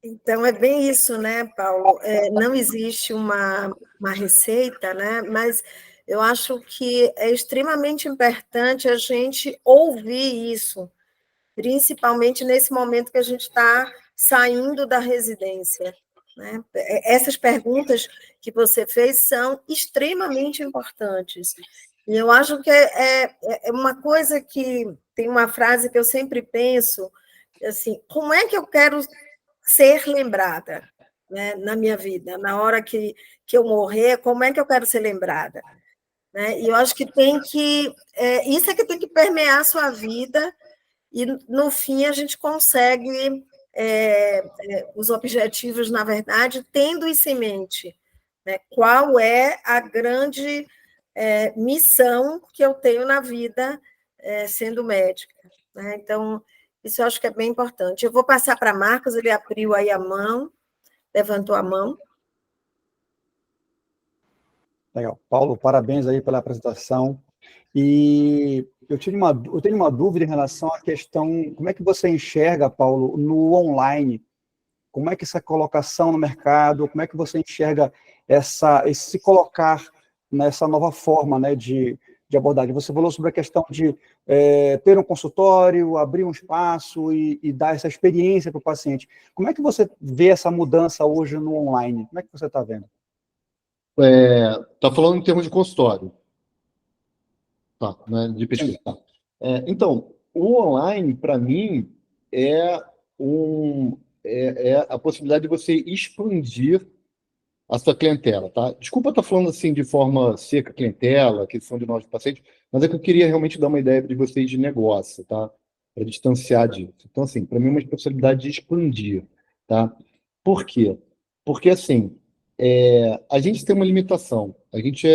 Então, é bem isso, né, Paulo? Não existe uma receita, né? Mas eu acho que é extremamente importante a gente ouvir isso, principalmente nesse momento que a gente está saindo da residência, né? Essas perguntas que você fez são extremamente importantes. E eu acho que é uma coisa que tem uma frase que eu sempre penso, assim, como é que eu quero ser lembrada, né, na minha vida, na hora que eu morrer, como é que eu quero ser lembrada? Né? E eu acho que isso é que tem que permear a sua vida, e no fim a gente consegue os objetivos, na verdade, tendo isso em mente, né? Qual é a grande missão que eu tenho na vida sendo médica, né? Então, isso eu acho que é bem importante. Eu vou passar para Marcos, ele abriu aí a mão, levantou a mão.
Legal. Paulo, parabéns aí pela apresentação. E eu tenho uma dúvida em relação à questão, como é que você enxerga, Paulo, no online? Como é que essa colocação no mercado, como é que você enxerga esse se colocar nessa nova forma, né, de abordagem? Você falou sobre a questão de ter um consultório, abrir um espaço e dar essa experiência para o paciente. Como é que você vê essa mudança hoje no online? Como é que você está vendo?
Tá falando em termos de consultório, tá, né, de
Sim.
pesquisa. Tá. Então, o online, para mim, é, é a possibilidade de você expandir a sua clientela, tá? Desculpa estar falando assim de forma seca, clientela, aquisição de novos pacientes, mas é que eu queria realmente dar uma ideia de vocês de negócio, tá? Para distanciar disso. Então, assim, para mim é uma possibilidade de expandir, tá? Por quê? Porque, assim, a gente tem uma limitação. A gente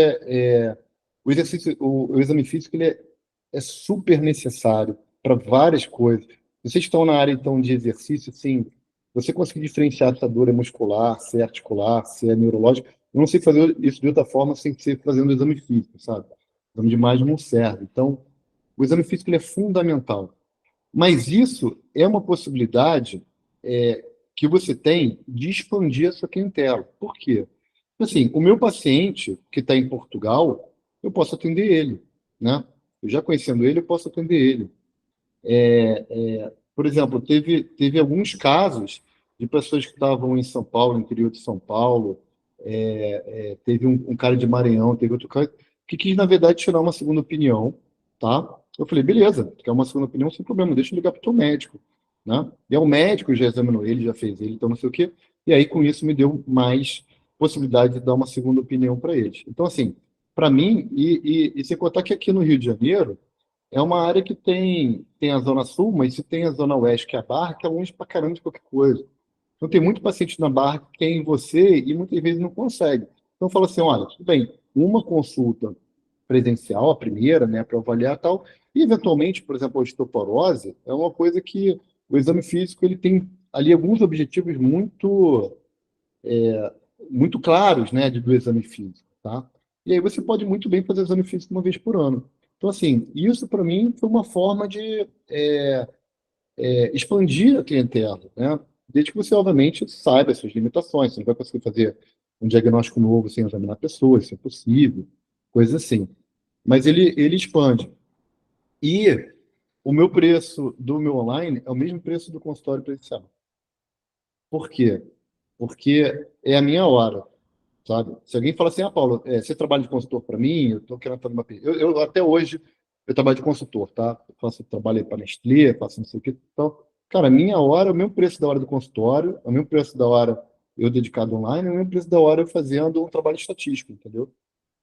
o exercício, o exame físico, é super necessário para várias coisas. Vocês estão na área, então, de exercício, assim, você conseguir diferenciar se a dor é muscular, se é articular, se é neurológica. Eu não sei fazer isso de outra forma sem ser fazendo o exame físico, sabe? O exame de imagem não serve. Então, o exame físico ele é fundamental. Mas isso é uma possibilidade que você tem de expandir a sua clientela. Por quê? Assim, o meu paciente que está em Portugal, eu posso atender ele, né? Eu já conhecendo ele, eu posso atender ele. Por exemplo, teve alguns casos de pessoas que estavam em São Paulo, no interior de São Paulo, teve um cara de Maranhão, teve outro cara que quis, na verdade, tirar uma segunda opinião, tá? Eu falei, beleza, quer uma segunda opinião, sem problema, deixa eu ligar para o teu médico, né? E é o médico já examinou ele, já fez ele, então não sei o quê, e aí com isso me deu mais possibilidade de dar uma segunda opinião para eles. Então, assim, para mim, e sem contar que aqui no Rio de Janeiro, é uma área que tem a Zona Sul, mas se tem a Zona Oeste, que é a Barra, que é longe pra caramba de qualquer coisa. Então, tem muito paciente na Barra que tem você e muitas vezes não consegue. Então, fala assim: olha, tudo bem, uma consulta presencial, a primeira, né, para avaliar tal, e eventualmente, por exemplo, a osteoporose é uma coisa que o exame físico ele tem ali alguns objetivos muito claros, né, do exame físico, tá? E aí você pode muito bem fazer exame físico uma vez por ano. Então, assim, isso para mim foi uma forma de expandir a clientela, né? Desde que você, obviamente, saiba as suas limitações. Você não vai conseguir fazer um diagnóstico novo sem examinar pessoas, se é possível, coisas assim. Mas ele expande. E o meu preço do meu online é o mesmo preço do consultório presencial. Por quê? Porque é a minha hora, sabe? Se alguém fala assim, Paulo, você trabalha de consultor para mim, eu estou querendo fazer uma pesquisa. Até hoje, eu trabalho de consultor, tá? Eu faço trabalho para Nestlé, faço não sei o que. Então, cara, a minha hora, é o mesmo preço da hora do consultório, é o mesmo preço da hora eu dedicado online, é o mesmo preço da hora eu fazendo um trabalho estatístico, entendeu?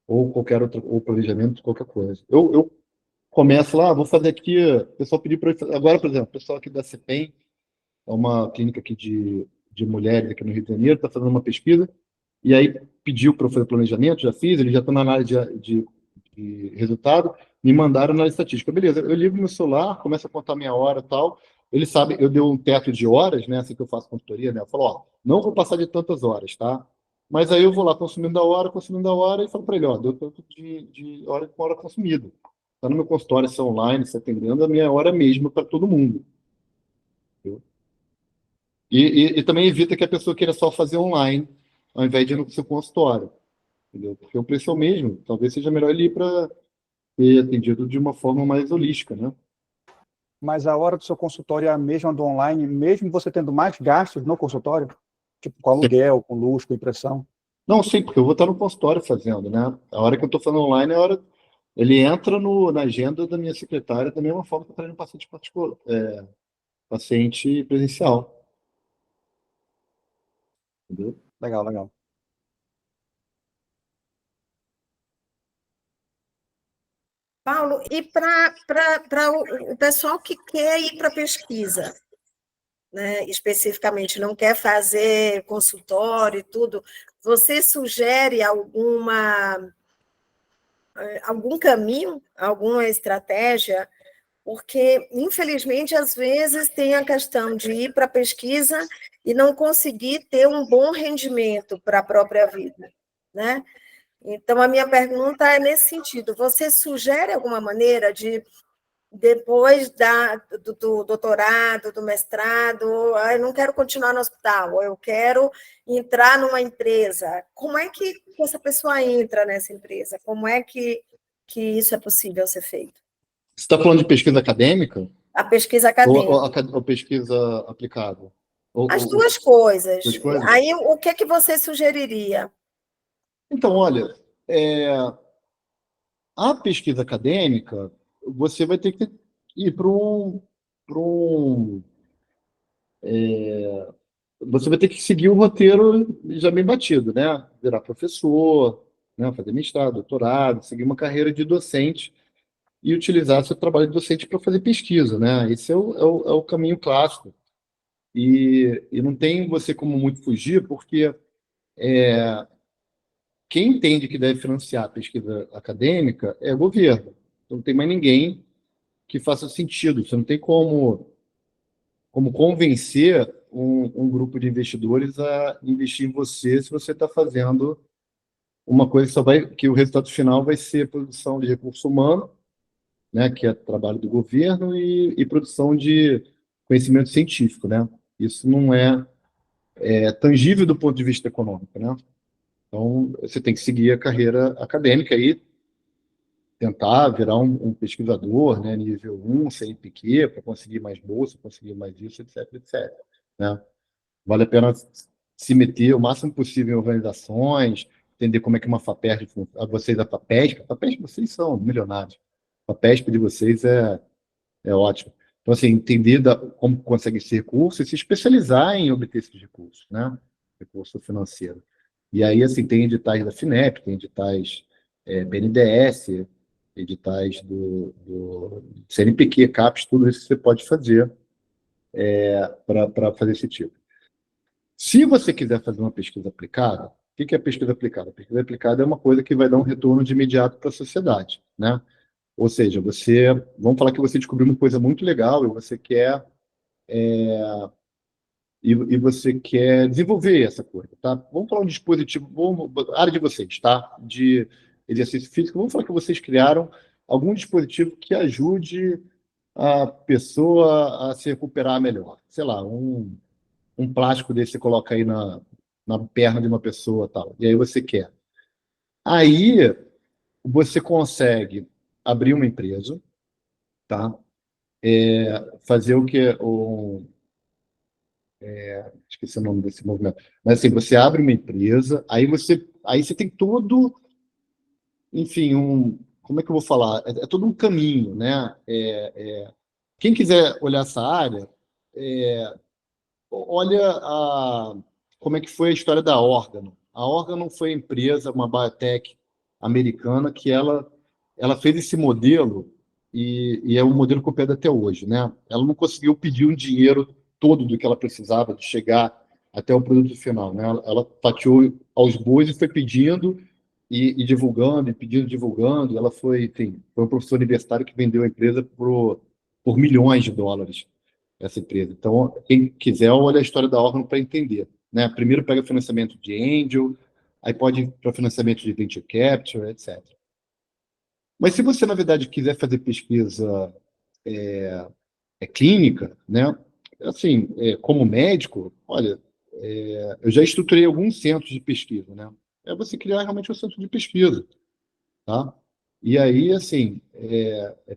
Ou qualquer outro, ou planejamento, qualquer coisa. Eu começo lá, vou fazer aqui, o pessoal pediu para agora, por exemplo, o pessoal aqui da CEPEM, é uma clínica aqui de mulheres aqui no Rio de Janeiro, está fazendo uma pesquisa, e aí pediu para eu fazer planejamento, já fiz, eles já estão na análise de resultado, me mandaram na estatística. Beleza, eu ligo meu celular, começo a contar minha hora e tal. Ele sabe, eu dei um teto de horas, né? Assim que eu faço consultoria, né? Eu falo, ó, não vou passar de tantas horas, tá? Mas aí eu vou lá consumindo a hora, e falo para ele, ó, deu tanto de hora com hora consumida. Tá no meu consultório, se é online, se atendendo, a minha hora é a mesma para todo mundo. Entendeu? E também evita que a pessoa queira só fazer online, ao invés de ir no seu consultório. Entendeu? Porque o preço é o mesmo. Talvez seja melhor ele ir para ser atendido de uma forma mais holística, né?
Mas a hora do seu consultório é a mesma do online, mesmo você tendo mais gastos no consultório? Tipo, com aluguel, com luz, com impressão?
Não, sim, porque eu vou estar no consultório fazendo, né? A hora que eu estou fazendo online é a hora. Ele entra na agenda da minha secretária da mesma forma que eu estou no paciente particular, paciente presencial. Entendeu?
Legal, legal.
Paulo, e para o pessoal que quer ir para pesquisa, né, especificamente, não quer fazer consultório e tudo, você sugere algum caminho, alguma estratégia? Porque, infelizmente, às vezes tem a questão de ir para a pesquisa e não conseguir ter um bom rendimento para a própria vida, né? Então, a minha pergunta é nesse sentido. Você sugere alguma maneira de, depois do doutorado, do mestrado, eu não quero continuar no hospital, eu quero entrar numa empresa. Como é que essa pessoa entra nessa empresa? Como é que isso é possível ser feito?
Você está falando de pesquisa acadêmica?
A pesquisa
Ou,
acadêmica.
ou pesquisa aplicada?
As duas coisas.
Duas coisas?
Aí, o que é que você sugeriria?
Então, olha, a pesquisa acadêmica, você vai ter que ir para um, você vai ter que seguir o roteiro já bem batido, né? Virar professor, né? Fazer mestrado, doutorado, seguir uma carreira de docente e utilizar seu trabalho de docente para fazer pesquisa, né? Esse é o caminho clássico. E não tem você como muito fugir, porque quem entende que deve financiar a pesquisa acadêmica é o governo. Então, não tem mais ninguém que faça sentido. Você não tem como convencer um grupo de investidores a investir em você se você está fazendo uma coisa que o resultado final vai ser produção de recurso humano, né, que é trabalho do governo, e produção de conhecimento científico, né? Isso não é tangível do ponto de vista econômico, né? Então, você tem que seguir a carreira acadêmica e tentar virar um pesquisador, né, nível 1, CNPq, para conseguir mais bolsa, conseguir mais isso, etc, etc. Né? Vale a pena se meter o máximo possível em organizações, entender como é que uma FAPESP funciona. Vocês, a FAPESP, vocês são milionários. A FAPESP de vocês é ótimo. Então, assim, entender como consegue esse recurso e se especializar em obter esses recursos, né? Recurso financeiro. E aí, assim, tem editais da FINEP, tem editais BNDES, editais do CNPq, CAPES, tudo isso que você pode fazer para fazer esse tipo. Se você quiser fazer uma pesquisa aplicada, o que é pesquisa aplicada? A pesquisa aplicada é uma coisa que vai dar um retorno de imediato para a sociedade, né? Ou seja, vamos falar que você descobriu uma coisa muito legal e você quer desenvolver essa coisa, tá? Vamos falar um dispositivo, área de vocês, tá? De exercício físico, vamos falar que vocês criaram algum dispositivo que ajude a pessoa a se recuperar melhor. Sei lá, um plástico desse você coloca aí na perna de uma pessoa, tal. E aí você quer. Aí você consegue abrir uma empresa, tá? Fazer o que esqueci o nome desse movimento. Mas assim, você abre uma empresa, aí você tem todo, enfim, como é que eu vou falar? É todo um caminho, né? Quem quiser olhar essa área, olha como é que foi a história da Órgano. A Órgano foi a empresa, uma biotech americana, que ela fez esse modelo e é um modelo copiado até hoje, né? Ela não conseguiu pedir um dinheiro todo do que ela precisava de chegar até o produto final, né? Ela fatiou aos bois e foi pedindo e divulgando, e pedindo, divulgando. Ela foi, enfim, foi um professor universitário que vendeu a empresa por milhões de dólares, essa empresa. Então, quem quiser, olha a história da Organ para entender, né? Primeiro pega financiamento de angel, aí pode ir para financiamento de venture capital, etc. Mas se você, na verdade, quiser fazer pesquisa clínica, né? Assim, como médico, olha, eu já estruturei alguns centros de pesquisa, né? É você criar realmente um centro de pesquisa, tá? E aí, assim,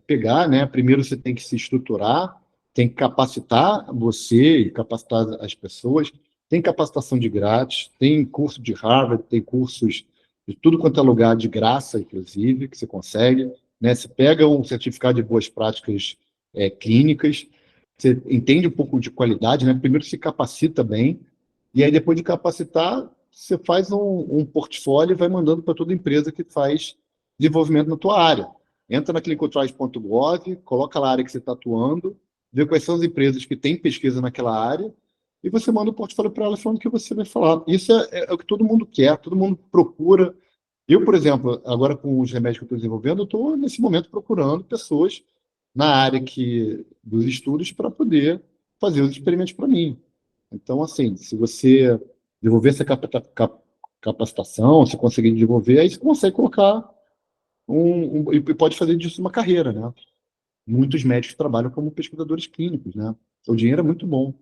pegar, né? Primeiro você tem que se estruturar, tem que capacitar você e capacitar as pessoas. Tem capacitação de grátis, tem curso de Harvard, tem cursos de tudo quanto é lugar de graça, inclusive, que você consegue, né? Você pega um certificado de boas práticas clínicas, você entende um pouco de qualidade, né? Primeiro se capacita bem, e aí depois de capacitar, você faz um portfólio e vai mandando para toda empresa que faz desenvolvimento na tua área. Entra na clinicaltrials.gov, coloca lá a área que você está atuando, vê quais são as empresas que têm pesquisa naquela área, e você manda o portfólio para ela falando o que você vai falar. Isso é o que todo mundo quer, todo mundo procura. Eu, por exemplo, agora com os remédios que eu estou desenvolvendo, eu estou, nesse momento, procurando pessoas na área dos estudos para poder fazer os experimentos para mim. Então, assim, se você desenvolver essa capacitação, se conseguir desenvolver, aí você consegue colocar e pode fazer disso uma carreira, né? Muitos médicos trabalham como pesquisadores clínicos, né? O dinheiro é muito bom.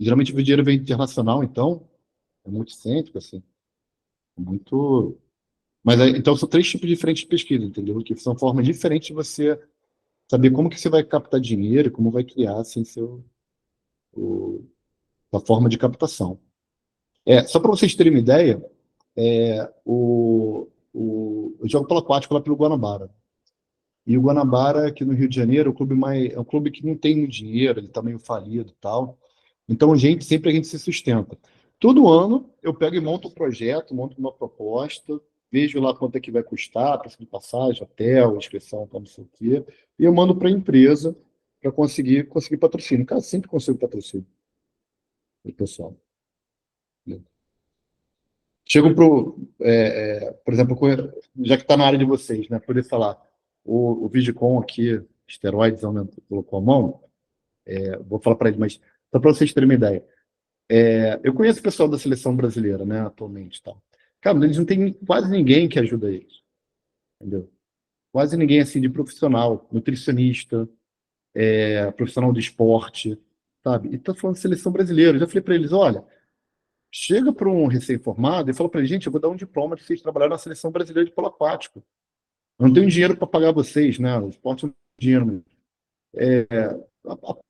Geralmente o dinheiro vem internacional, então é muito cêntrico, assim, muito. Mas então são três tipos diferentes de pesquisa, entendeu? Que são formas diferentes de você saber como que você vai captar dinheiro, como vai criar assim a forma de captação. Só para vocês terem uma ideia, eu jogo pelo aquático lá pelo Guanabara. E o Guanabara, aqui no Rio de Janeiro, é um clube que não tem muito dinheiro, ele está meio falido e tal. Então, sempre a gente se sustenta. Todo ano, eu pego e monto um projeto, monto uma proposta, vejo lá quanto é que vai custar, preço de passagem, hotel, inscrição, para não sei o quê, e eu mando para a empresa para conseguir patrocínio. Cara, sempre consigo patrocínio do pessoal. Chego por exemplo, já que está na área de vocês, né, poder falar, o Vigicom aqui, esteroides, colocou a mão, vou falar para ele, mas só para vocês terem uma ideia. Eu conheço o pessoal da seleção brasileira, né, atualmente, tá? Cara, eles não tem quase ninguém que ajuda eles, entendeu? Quase ninguém, assim, de profissional, nutricionista, profissional de esporte, sabe? E tá falando de seleção brasileira. Eu já falei para eles, olha, chega para um recém-formado e fala para ele, gente, eu vou dar um diploma de vocês trabalharem na seleção brasileira de polo aquático. Eu não tenho dinheiro para pagar vocês, né? O esporte não tem dinheiro.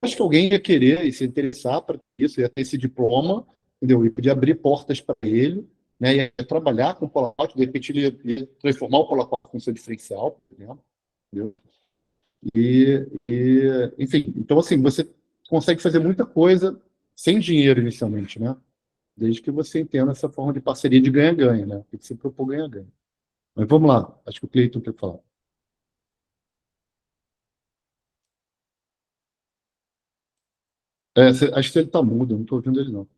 Acho que alguém ia querer e se interessar para isso, ia ter esse diploma, entendeu? E podia abrir portas para ele, né? Ia trabalhar com o polo aquático, de repente ele ia transformar o polo aquático em seu diferencial, por exemplo, entendeu? Enfim, então assim, você consegue fazer muita coisa sem dinheiro inicialmente, né? Desde que você entenda essa forma de parceria de ganha-ganha, né? Tem que se propor ganha-ganha. Mas vamos lá, acho que o Cleiton quer falar. Acho que ele está mudo, eu não estou ouvindo ele, não.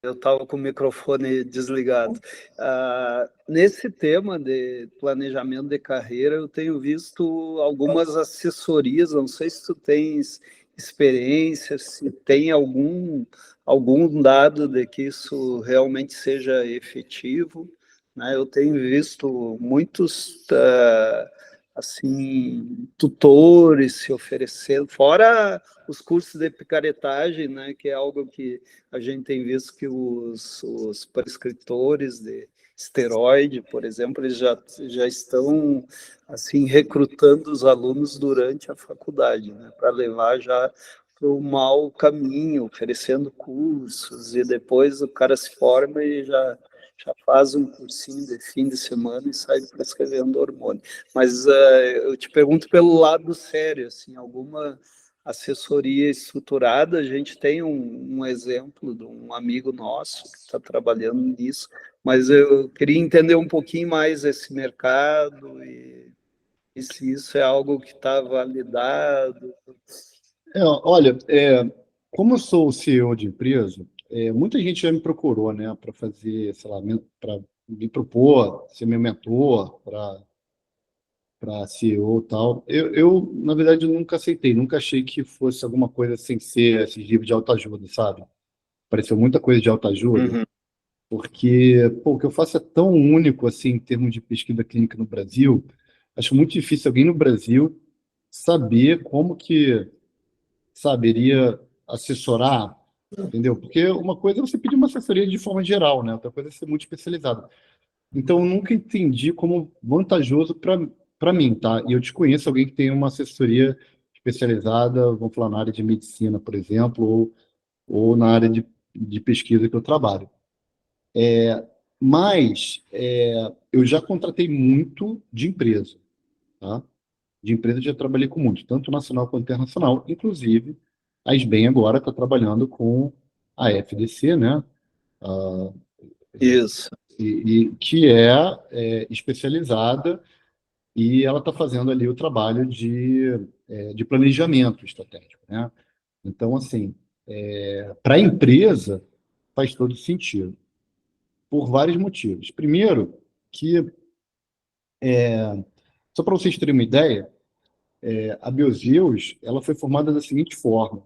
Eu estava com o microfone desligado. Nesse tema de planejamento de carreira, eu tenho visto algumas assessorias, não sei se tu tens experiência, se tem algum dado de que isso realmente seja efetivo, né? Eu tenho visto muitos assim, tutores se oferecendo, fora os cursos de picaretagem, né, que é algo que a gente tem visto que os prescritores de esteroide, por exemplo, eles já estão assim recrutando os alunos durante a faculdade, né, para levar já para o mau caminho, oferecendo cursos, e depois o cara se forma e já faz um cursinho de fim de semana e sai prescrevendo hormônio. Mas eu te pergunto pelo lado sério, assim, alguma assessoria estruturada. A gente tem um exemplo de um amigo nosso que está trabalhando nisso, mas eu queria entender um pouquinho mais esse mercado e se isso é algo que está validado.
Olha, como eu sou o CEO de empresa, muita gente já me procurou, né, para fazer, sei lá, para me propor, ser meu mentor, para CEO e tal. Na verdade, nunca aceitei, nunca achei que fosse alguma coisa sem ser esse livro de autoajuda, sabe? Pareceu muita coisa de autoajuda, porque o que eu faço é tão único, assim, em termos de pesquisa clínica no Brasil. Acho muito difícil alguém no Brasil saber como que saberia assessorar, entendeu? Porque uma coisa é você pedir uma assessoria de forma geral, né? Outra coisa é ser muito especializado. Então, eu nunca entendi como vantajoso para mim, tá? E eu desconheço alguém que tenha uma assessoria especializada, vamos falar, na área de medicina, por exemplo, ou na área de pesquisa que eu trabalho. Mas eu já contratei muito de empresa, tá? De empresa eu já trabalhei com muito, tanto nacional quanto internacional. Inclusive, a SBEM agora está trabalhando com a FDC, né?
Isso.
Que é especializada, e ela está fazendo ali o trabalho de planejamento estratégico, né? Então, assim, para a empresa faz todo sentido, por vários motivos. Primeiro, que, só para vocês terem uma ideia, a Biozeus ela foi formada da seguinte forma: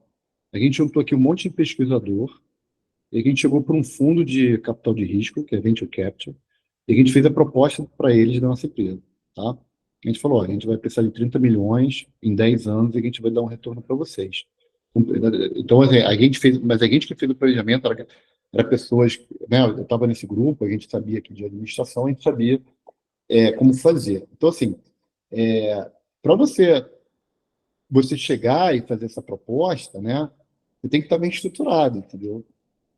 a gente juntou aqui um monte de pesquisador, e a gente chegou para um fundo de capital de risco, que é Venture Capital, e a gente fez a proposta para eles da nossa empresa, tá? A gente falou, ó, a gente vai precisar de 30 milhões em 10 anos e a gente vai dar um retorno para vocês. Então, assim, mas a gente que fez o planejamento, era pessoas, né, eu estava nesse grupo, a gente sabia que de administração, a gente sabia como fazer. Então, assim, para você chegar e fazer essa proposta, né, você tem que estar bem estruturado, entendeu?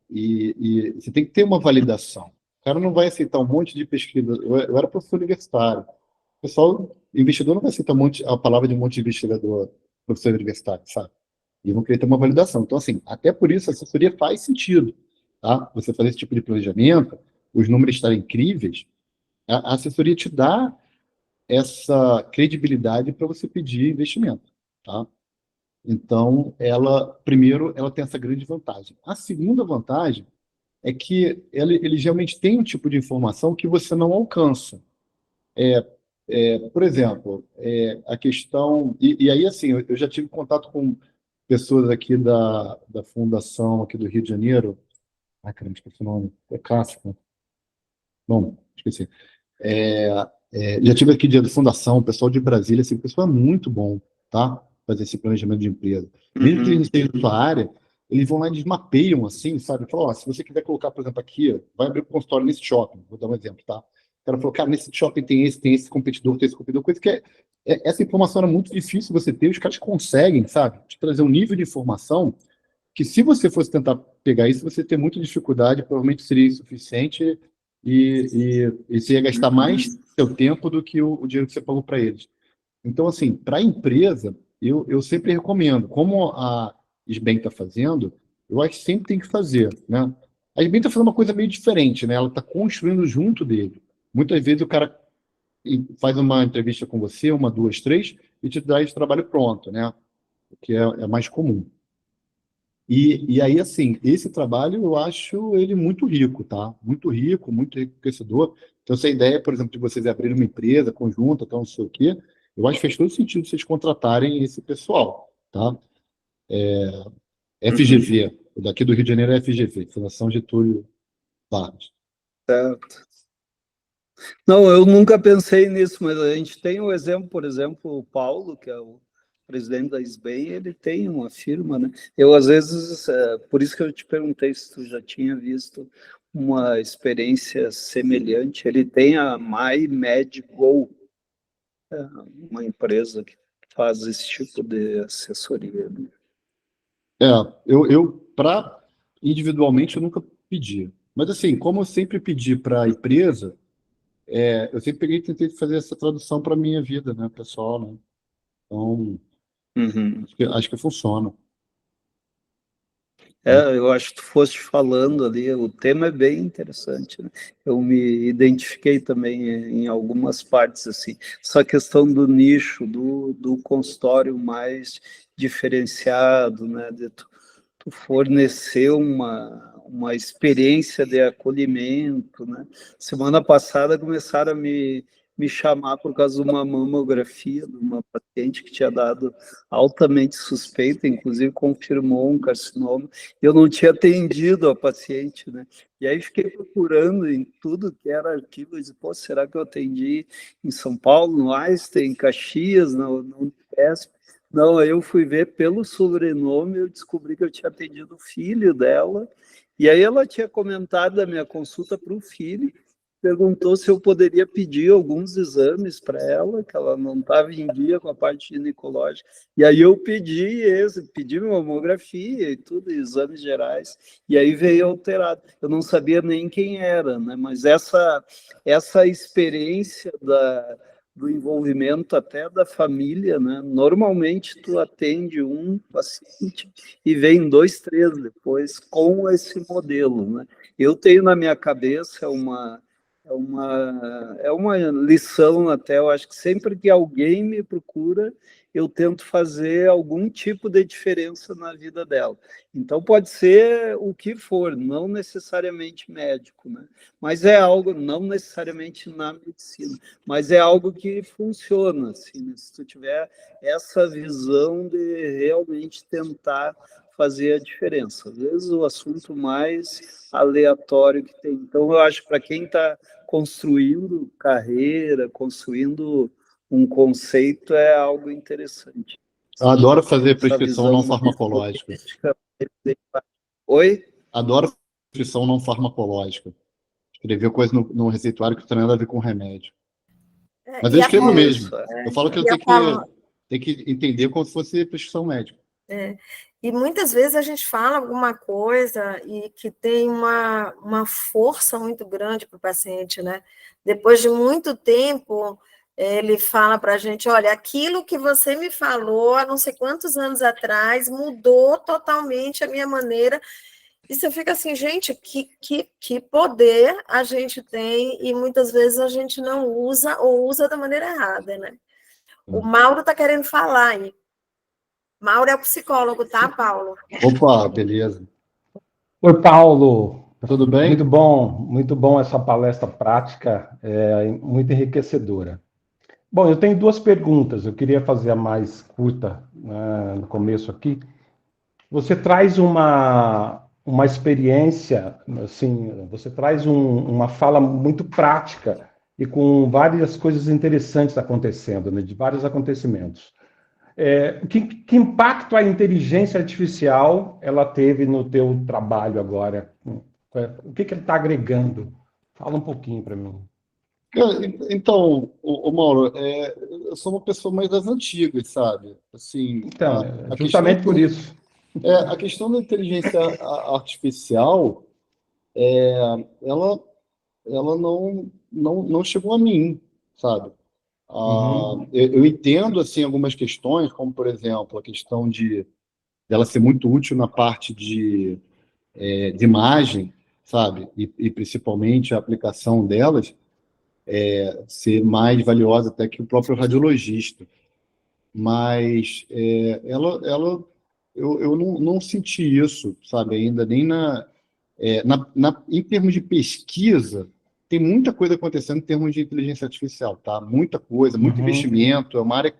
E você tem que ter uma validação. O cara não vai aceitar um monte de pesquisa. Eu era professor universitário. O pessoal, investidor, não vai aceitar a palavra de um monte de investigador, professor universitário, sabe? E vão querer ter uma validação. Então, assim, até por isso a assessoria faz sentido, tá? Você fazer esse tipo de planejamento, os números estarem incríveis, a assessoria te dá essa credibilidade para você pedir investimento, tá? Então, primeiro, ela tem essa grande vantagem. A segunda vantagem é que ele geralmente tem um tipo de informação que você não alcança. Por exemplo, a questão... E aí, assim, eu já tive contato com pessoas aqui da fundação aqui do Rio de Janeiro. Ai, caramba, esqueci o nome. É Clássico. Bom, esqueci. Já tive aqui de fundação, o pessoal de Brasília, assim, o pessoal é muito bom, tá? Fazer esse planejamento de empresa. Mesmo que eles não estejam na sua área, eles vão lá e desmapeiam, assim, sabe? Falam, ó, se você quiser colocar, por exemplo, aqui, vai abrir um consultório nesse shopping, vou dar um exemplo, tá? O cara falou, cara, nesse shopping tem esse competidor, coisa que essa informação era muito difícil você ter, os caras conseguem, sabe? Te trazer um nível de informação que, se você fosse tentar pegar isso, você ter muita dificuldade, provavelmente seria insuficiente e você ia gastar mais seu tempo do que o dinheiro que você pagou para eles. Então, assim, para a empresa, eu sempre recomendo, como a SBEM está fazendo, eu acho que sempre tem que fazer, né? A SBEM está fazendo uma coisa meio diferente, né? Ela está construindo junto dele. Muitas vezes o cara faz uma entrevista com você, uma, duas, três, e te dá esse trabalho pronto, né? O que é mais comum. E aí, assim, esse trabalho eu acho ele muito rico, tá? Muito rico, muito enriquecedor. Então, essa ideia, por exemplo, de vocês abrirem uma empresa conjunta, então, não sei o quê, eu acho que faz todo sentido vocês contratarem esse pessoal, tá? FGV, daqui do Rio de Janeiro é FGV, Fundação Getúlio Vargas.
Certo. Não, eu nunca pensei nisso, mas a gente tem um exemplo, por exemplo, o Paulo, que é o presidente da SBEM, ele tem uma firma, né? Eu, às vezes, por isso que eu te perguntei se tu já tinha visto uma experiência semelhante. Ele tem a MyMedGo, uma empresa que faz esse tipo de assessoria, né?
Individualmente, eu nunca pedi. Mas, assim, como eu sempre pedi para a empresa, eu sempre peguei e tentei fazer essa tradução para a minha vida, né, pessoal, né? Então, acho que funciona.
Eu acho que tu foste falando ali, o tema é bem interessante, né? Eu me identifiquei também em algumas partes, assim, essa questão do nicho, do consultório mais diferenciado, né? De tu fornecer uma experiência de acolhimento, né? Semana passada começaram a me chamar por causa de uma mamografia de uma paciente que tinha dado altamente suspeita, inclusive confirmou um carcinoma. Eu não tinha atendido a paciente, né? E aí fiquei procurando em tudo que era arquivo, e disse, pô, será que eu atendi em São Paulo, no Einstein, em Caxias, no Unifesp? Não, aí eu fui ver pelo sobrenome, eu descobri que eu tinha atendido o filho dela, e aí ela tinha comentado da minha consulta para o filho, perguntou se eu poderia pedir alguns exames para ela, que ela não estava em dia com a parte ginecológica, e aí eu pedi minha mamografia e tudo, exames gerais, e aí veio alterado. Eu não sabia nem quem era, né? Mas essa experiência do envolvimento até da família, né? Normalmente tu atende um paciente e vem 2, 3 depois com esse modelo, né? Eu tenho na minha cabeça uma lição até, eu acho que sempre que alguém me procura, eu tento fazer algum tipo de diferença na vida dela. Então, pode ser o que for, não necessariamente médico, né? Mas é algo, não necessariamente na medicina, mas é algo que funciona, assim, né? Se tu tiver essa visão de realmente tentar fazer a diferença. Às vezes o assunto mais aleatório que tem. Então, eu acho que para quem está construindo carreira, construindo um conceito, é algo interessante.
Eu adoro fazer
Essa
prescrição
visão
não
mais
farmacológica.
política. Oi?
Adoro prescrição não farmacológica. Escrever coisa no receituário que não tem nada a ver com remédio. Mas eu
E a
escrevo
Paula,
mesmo.
Isso,
Eu falo que eu
e a Paula,
tenho que entender como se fosse prescrição médica.
e muitas vezes a gente fala alguma coisa e que tem uma força muito grande para o paciente, né? Depois de muito tempo, ele fala para a gente, olha, aquilo que você me falou há não sei quantos anos atrás mudou totalmente a minha maneira. E você fica assim, gente, que poder a gente tem e muitas vezes a gente não usa ou usa da maneira errada, né? O Mauro está querendo falar aí. Mauro é o psicólogo, tá, Paulo?
Opa, beleza.
Oi, Paulo.
Tudo bem?
Muito bom essa palestra prática, muito enriquecedora. Bom, eu tenho duas perguntas, eu queria fazer a mais curta, né, no começo aqui. Você traz uma experiência, assim, você traz uma fala muito prática e com várias coisas interessantes acontecendo, né, de vários acontecimentos. Que impacto a inteligência artificial ela teve no teu trabalho agora? O que ele está agregando? Fala um pouquinho para mim.
Então, Mauro, eu sou uma pessoa mais das antigas, sabe? Assim,
Então,
a
justamente por isso.
a questão da inteligência artificial, ela, ela não chegou a mim, sabe?
Uhum,
Eu entendo assim algumas questões, como por exemplo a questão dela ser muito útil na parte de imagem, sabe? E principalmente a aplicação delas ser mais valiosa até que o próprio radiologista. Mas eu não senti isso, sabe? Ainda nem em termos de pesquisa, tem muita coisa acontecendo em termos de inteligência artificial, tá? Muita coisa, muito
uhum,
investimento. É uma área,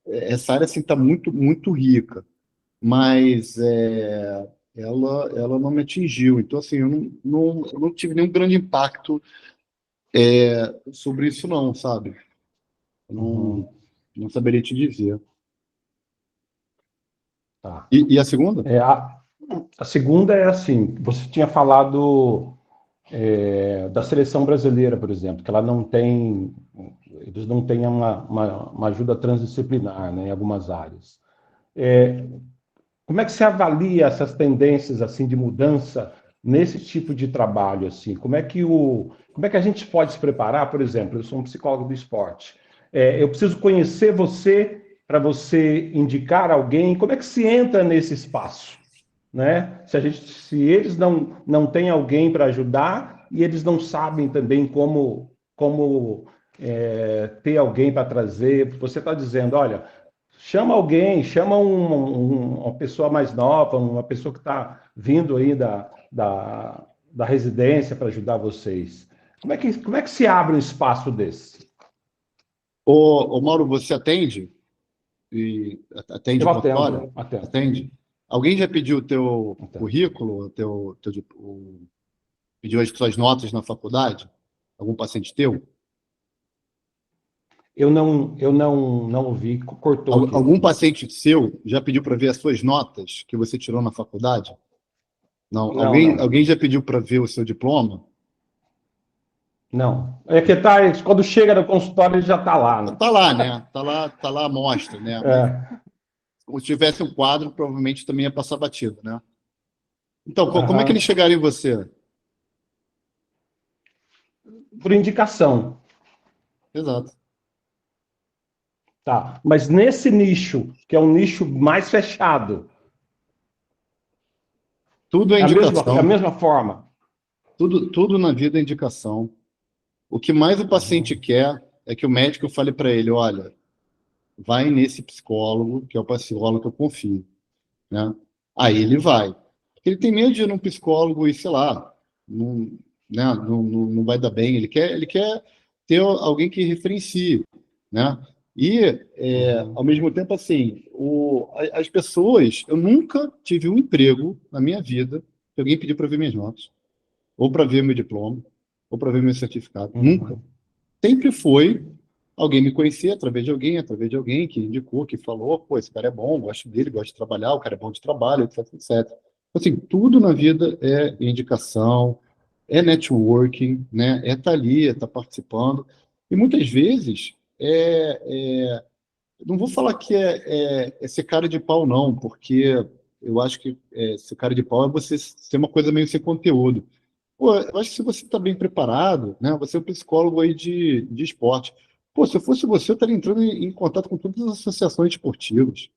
essa área assim está muito muito rica, mas ela não me atingiu. Então assim, eu não tive nenhum grande impacto sobre isso não, sabe? Eu
uhum.
não saberia te dizer.
Tá.
E a segunda?
A segunda é assim, você tinha falado da seleção brasileira, por exemplo, que eles não têm uma ajuda transdisciplinar, né, em algumas áreas. Como é que você avalia essas tendências assim de mudança nesse tipo de trabalho assim? Como é que a gente pode se preparar? Por exemplo, eu sou um psicólogo do esporte. Eu preciso conhecer você para você indicar alguém. Como é que se entra nesse espaço, né? Se eles não têm alguém para ajudar e eles não sabem também como ter alguém para trazer. Você está dizendo, olha, chama alguém, chama uma pessoa mais nova, uma pessoa que está vindo aí da residência para ajudar vocês. Como é que se abre um espaço desse?
Mauro, você atende? Atende
Eu
consultório?
atendo.
Atende? Alguém já pediu o teu
Atendo.
currículo, pediu as suas notas na faculdade? Algum paciente teu?
Eu não ouvi, cortou aqui.
Algum paciente seu já pediu para ver as suas notas que você tirou na faculdade? Não.
Não.
Alguém já pediu para ver o seu diploma?
Não. É que quando chega no consultório, ele já está lá, né?
Tá lá, né? Tá lá a amostra, né? Mas se tivesse um quadro, provavelmente também ia passar batido, né? Então, como é que eles chegaram em você?
Por indicação.
Exato.
Tá. Mas nesse nicho, que é um nicho mais fechado,
Tudo é
é a
indicação.
mesma forma.
Tudo na vida é indicação. O que mais o paciente quer é que o médico fale para ele, olha, vai nesse psicólogo, que é o psicólogo que eu confio, né? Aí ele vai. Ele tem medo de ir num psicólogo e, sei lá, não vai dar bem. Ele quer ter alguém que referencie, né? E, ao mesmo tempo, assim, as pessoas... Eu nunca tive um emprego na minha vida que alguém pediu para ver minhas notas, ou para ver meu diploma, ou para ver meu certificado. Nunca. Sempre foi alguém me conhecer através de alguém que indicou, que falou, pô, esse cara é bom, gosto dele, gosto de trabalhar, o cara é bom de trabalho, etc, etc. Assim, tudo na vida é indicação, é networking, né? É estar ali, é estar participando. E muitas vezes, não vou falar que é ser cara de pau, não, porque eu acho que ser cara de pau é você ser uma coisa meio sem conteúdo. Pô, eu acho que se você está bem preparado, né? Você é um psicólogo aí de esporte. Pô, se eu fosse você, eu estaria entrando em contato com todas as associações esportivas.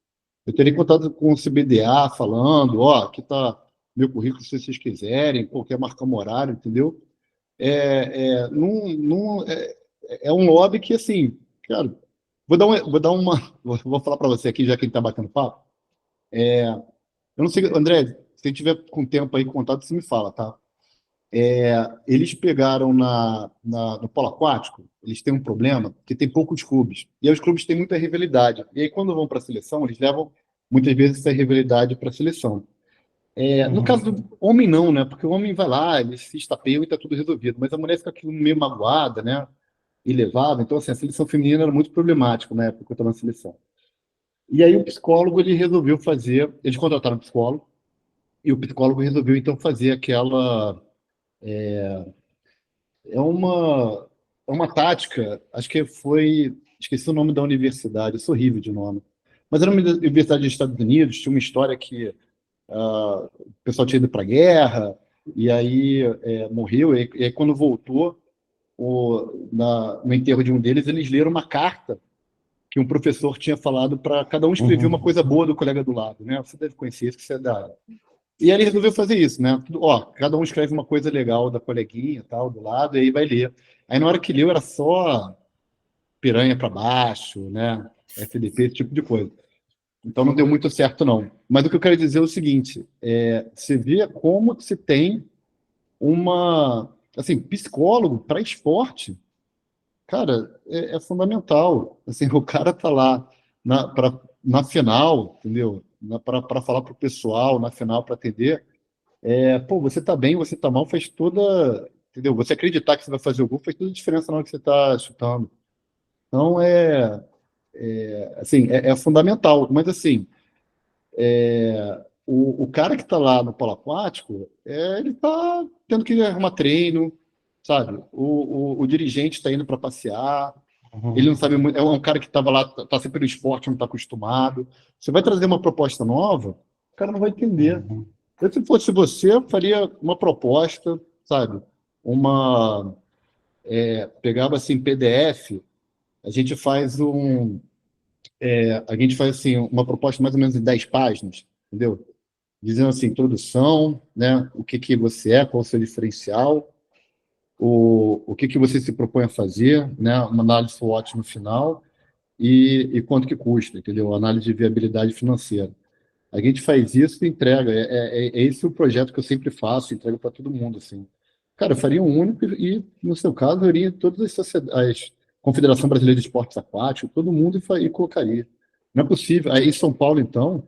Eu teria contato com o CBDA, falando, ó, aqui está meu currículo, se vocês quiserem, pô, quer marcar um horário, entendeu? É um lobby que, assim, cara, vou falar para você aqui, já que a gente está batendo papo. Eu não sei, André, se tiver com tempo aí, contato, você me fala, tá? Eles pegaram no polo aquático, eles têm um problema, que tem poucos clubes. E aí os clubes têm muita rivalidade. E aí, quando vão para a seleção, eles levam, muitas vezes, essa rivalidade para a seleção. No caso do homem, não, né? Porque o homem vai lá, eles se estapeiam e está tudo resolvido. Mas a mulher fica aqui meio magoada, né? E levada. Então, assim, a seleção feminina era muito problemática na época que eu estava na seleção. E aí o psicólogo, ele resolveu fazer... Eles contrataram um psicólogo, e o psicólogo resolveu, então, fazer aquela... É uma tática, acho que foi... Esqueci o nome da universidade, eu sou horrível de nome. Mas era uma universidade dos Estados Unidos, tinha uma história que o pessoal tinha ido para a guerra, e aí morreu, e aí quando voltou, no enterro de um deles, eles leram uma carta que um professor tinha falado para cada um escrever uma coisa boa do colega do lado, né? Você deve conhecer isso, que você é da área. E aí ele resolveu fazer isso, né? Ó, cada um escreve uma coisa legal da coleguinha, tal, do lado, e aí vai ler. Aí na hora que leu era só piranha para baixo, né? FDP, esse tipo de coisa. Então não deu muito certo, não. Mas o que eu quero dizer é o seguinte, você vê como se tem assim, psicólogo para esporte, cara, é fundamental. Assim, o cara tá lá na final, entendeu? Para falar para o pessoal, na final, para atender. Pô, você tá bem, você tá mal, faz toda... Entendeu? Você acreditar que você vai fazer o gol faz toda a diferença na hora que você está chutando. Então, assim, é fundamental. Mas, assim, o cara que está lá no polo aquático, ele está tendo que arrumar treino, sabe? O dirigente está indo para passear, ele não sabe muito, é um cara que estava lá, está sempre no esporte, não está acostumado. Você vai trazer uma proposta nova, o cara não vai entender. Eu, se fosse você, eu faria uma proposta, sabe? Pegava assim, PDF, a gente faz assim, uma proposta mais ou menos de 10 páginas, entendeu? Dizendo assim, introdução, né? O que você é, qual o seu diferencial, o que você se propõe a fazer, né? Uma análise SWOT no final e quanto que custa, entendeu? Análise de viabilidade financeira. A gente faz isso e entrega. É esse o projeto que eu sempre faço, entrego para todo mundo, assim. Cara, eu faria um único e, no seu caso, eu iria em todas as sociedades, Confederação Brasileira de Esportes Aquáticos, todo mundo e colocaria. Não é possível. Aí em São Paulo, então,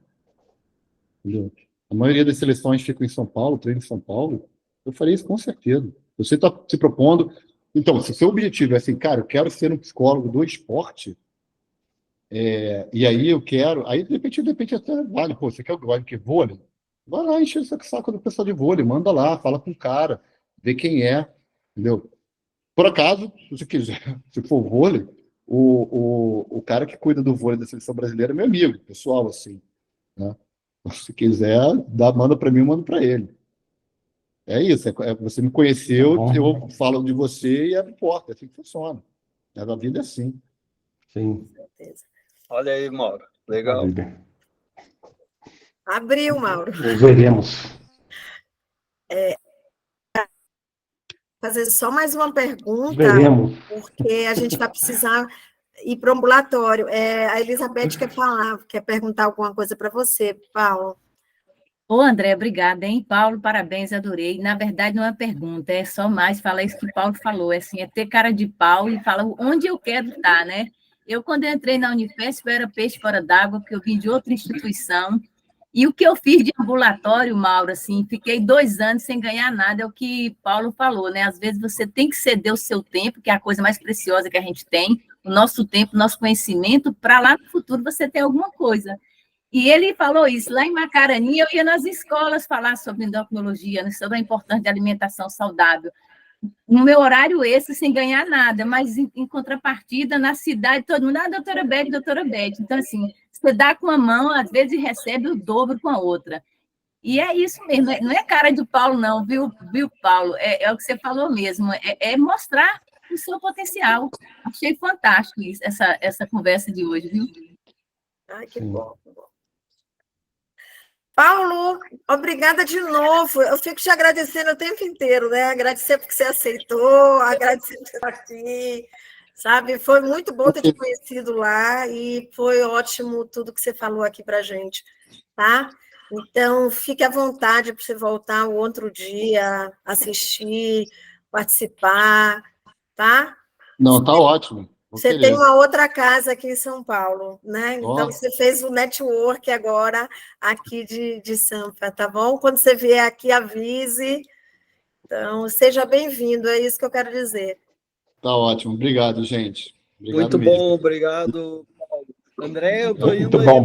entendeu? A maioria das seleções ficam em São Paulo, treino em São Paulo. Eu faria isso com certeza. Você está se propondo... Então, se o seu objetivo é assim, cara, eu quero ser um psicólogo do esporte, e aí eu quero... Aí, de repente até vale. Pô, você quer que vôlei? Vai lá, enche o saco do pessoal de vôlei, manda lá, fala com o cara, vê quem é, entendeu? Por acaso, se você quiser, se for vôlei, o cara que cuida do vôlei da seleção brasileira é meu amigo, pessoal, assim, né? Se quiser, manda para mim, eu mando para ele. É isso, você me conheceu, eu falo de você e abre porta, é assim que funciona. A vida é assim.
Sim.
Olha aí, Mauro. Legal.
Abriu, Mauro.
Veremos.
Fazer só mais uma pergunta,
Veremos.
porque a gente vai precisar ir para o ambulatório. A Elizabeth quer perguntar alguma coisa para você, Paulo.
Ô, André, obrigada, hein? Paulo, parabéns, adorei. Na verdade, não é uma pergunta, é só mais falar isso que o Paulo falou, assim, é ter cara de pau e falar onde eu quero estar, né? Eu, quando eu entrei na Unifesp, eu era peixe fora d'água, porque eu vim de outra instituição. E o que eu fiz de ambulatório, Mauro, assim, fiquei 2 anos sem ganhar nada, é o que Paulo falou, né? Às vezes você tem que ceder o seu tempo, que é a coisa mais preciosa que a gente tem, o nosso tempo, o nosso conhecimento, para lá no futuro você ter alguma coisa. E ele falou isso, lá em Macarani, eu ia nas escolas falar sobre endocrinologia, né, sobre a importância da alimentação saudável. No meu horário esse, sem ganhar nada, mas em contrapartida, na cidade, todo mundo, doutora Beth. Então, assim, você dá com a mão, às vezes recebe o dobro com a outra. E é isso mesmo, não é cara de Paulo, não, viu Paulo? É o que você falou mesmo, é mostrar o seu potencial. Achei fantástico isso, essa conversa de hoje, viu?
Ai, que bom. Paulo, obrigada de novo. Eu fico te agradecendo o tempo inteiro, né? Agradecer porque você aceitou, agradecer por estar aqui, sabe? Foi muito bom ter te conhecido lá e foi ótimo tudo que você falou aqui para a gente, tá? Então, fique à vontade para você voltar um outro dia, assistir, participar, tá?
Não, tá ótimo.
Você tem uma outra casa aqui em São Paulo, né? Então, você fez o network agora aqui de Sampa, tá bom? Quando você vier aqui, avise. Então, seja bem-vindo, é isso que eu quero dizer.
Tá ótimo. Obrigado, gente. Obrigado
Muito
mesmo.
bom, obrigado, Paulo. André, eu estou indo
Muito
aí.
bom.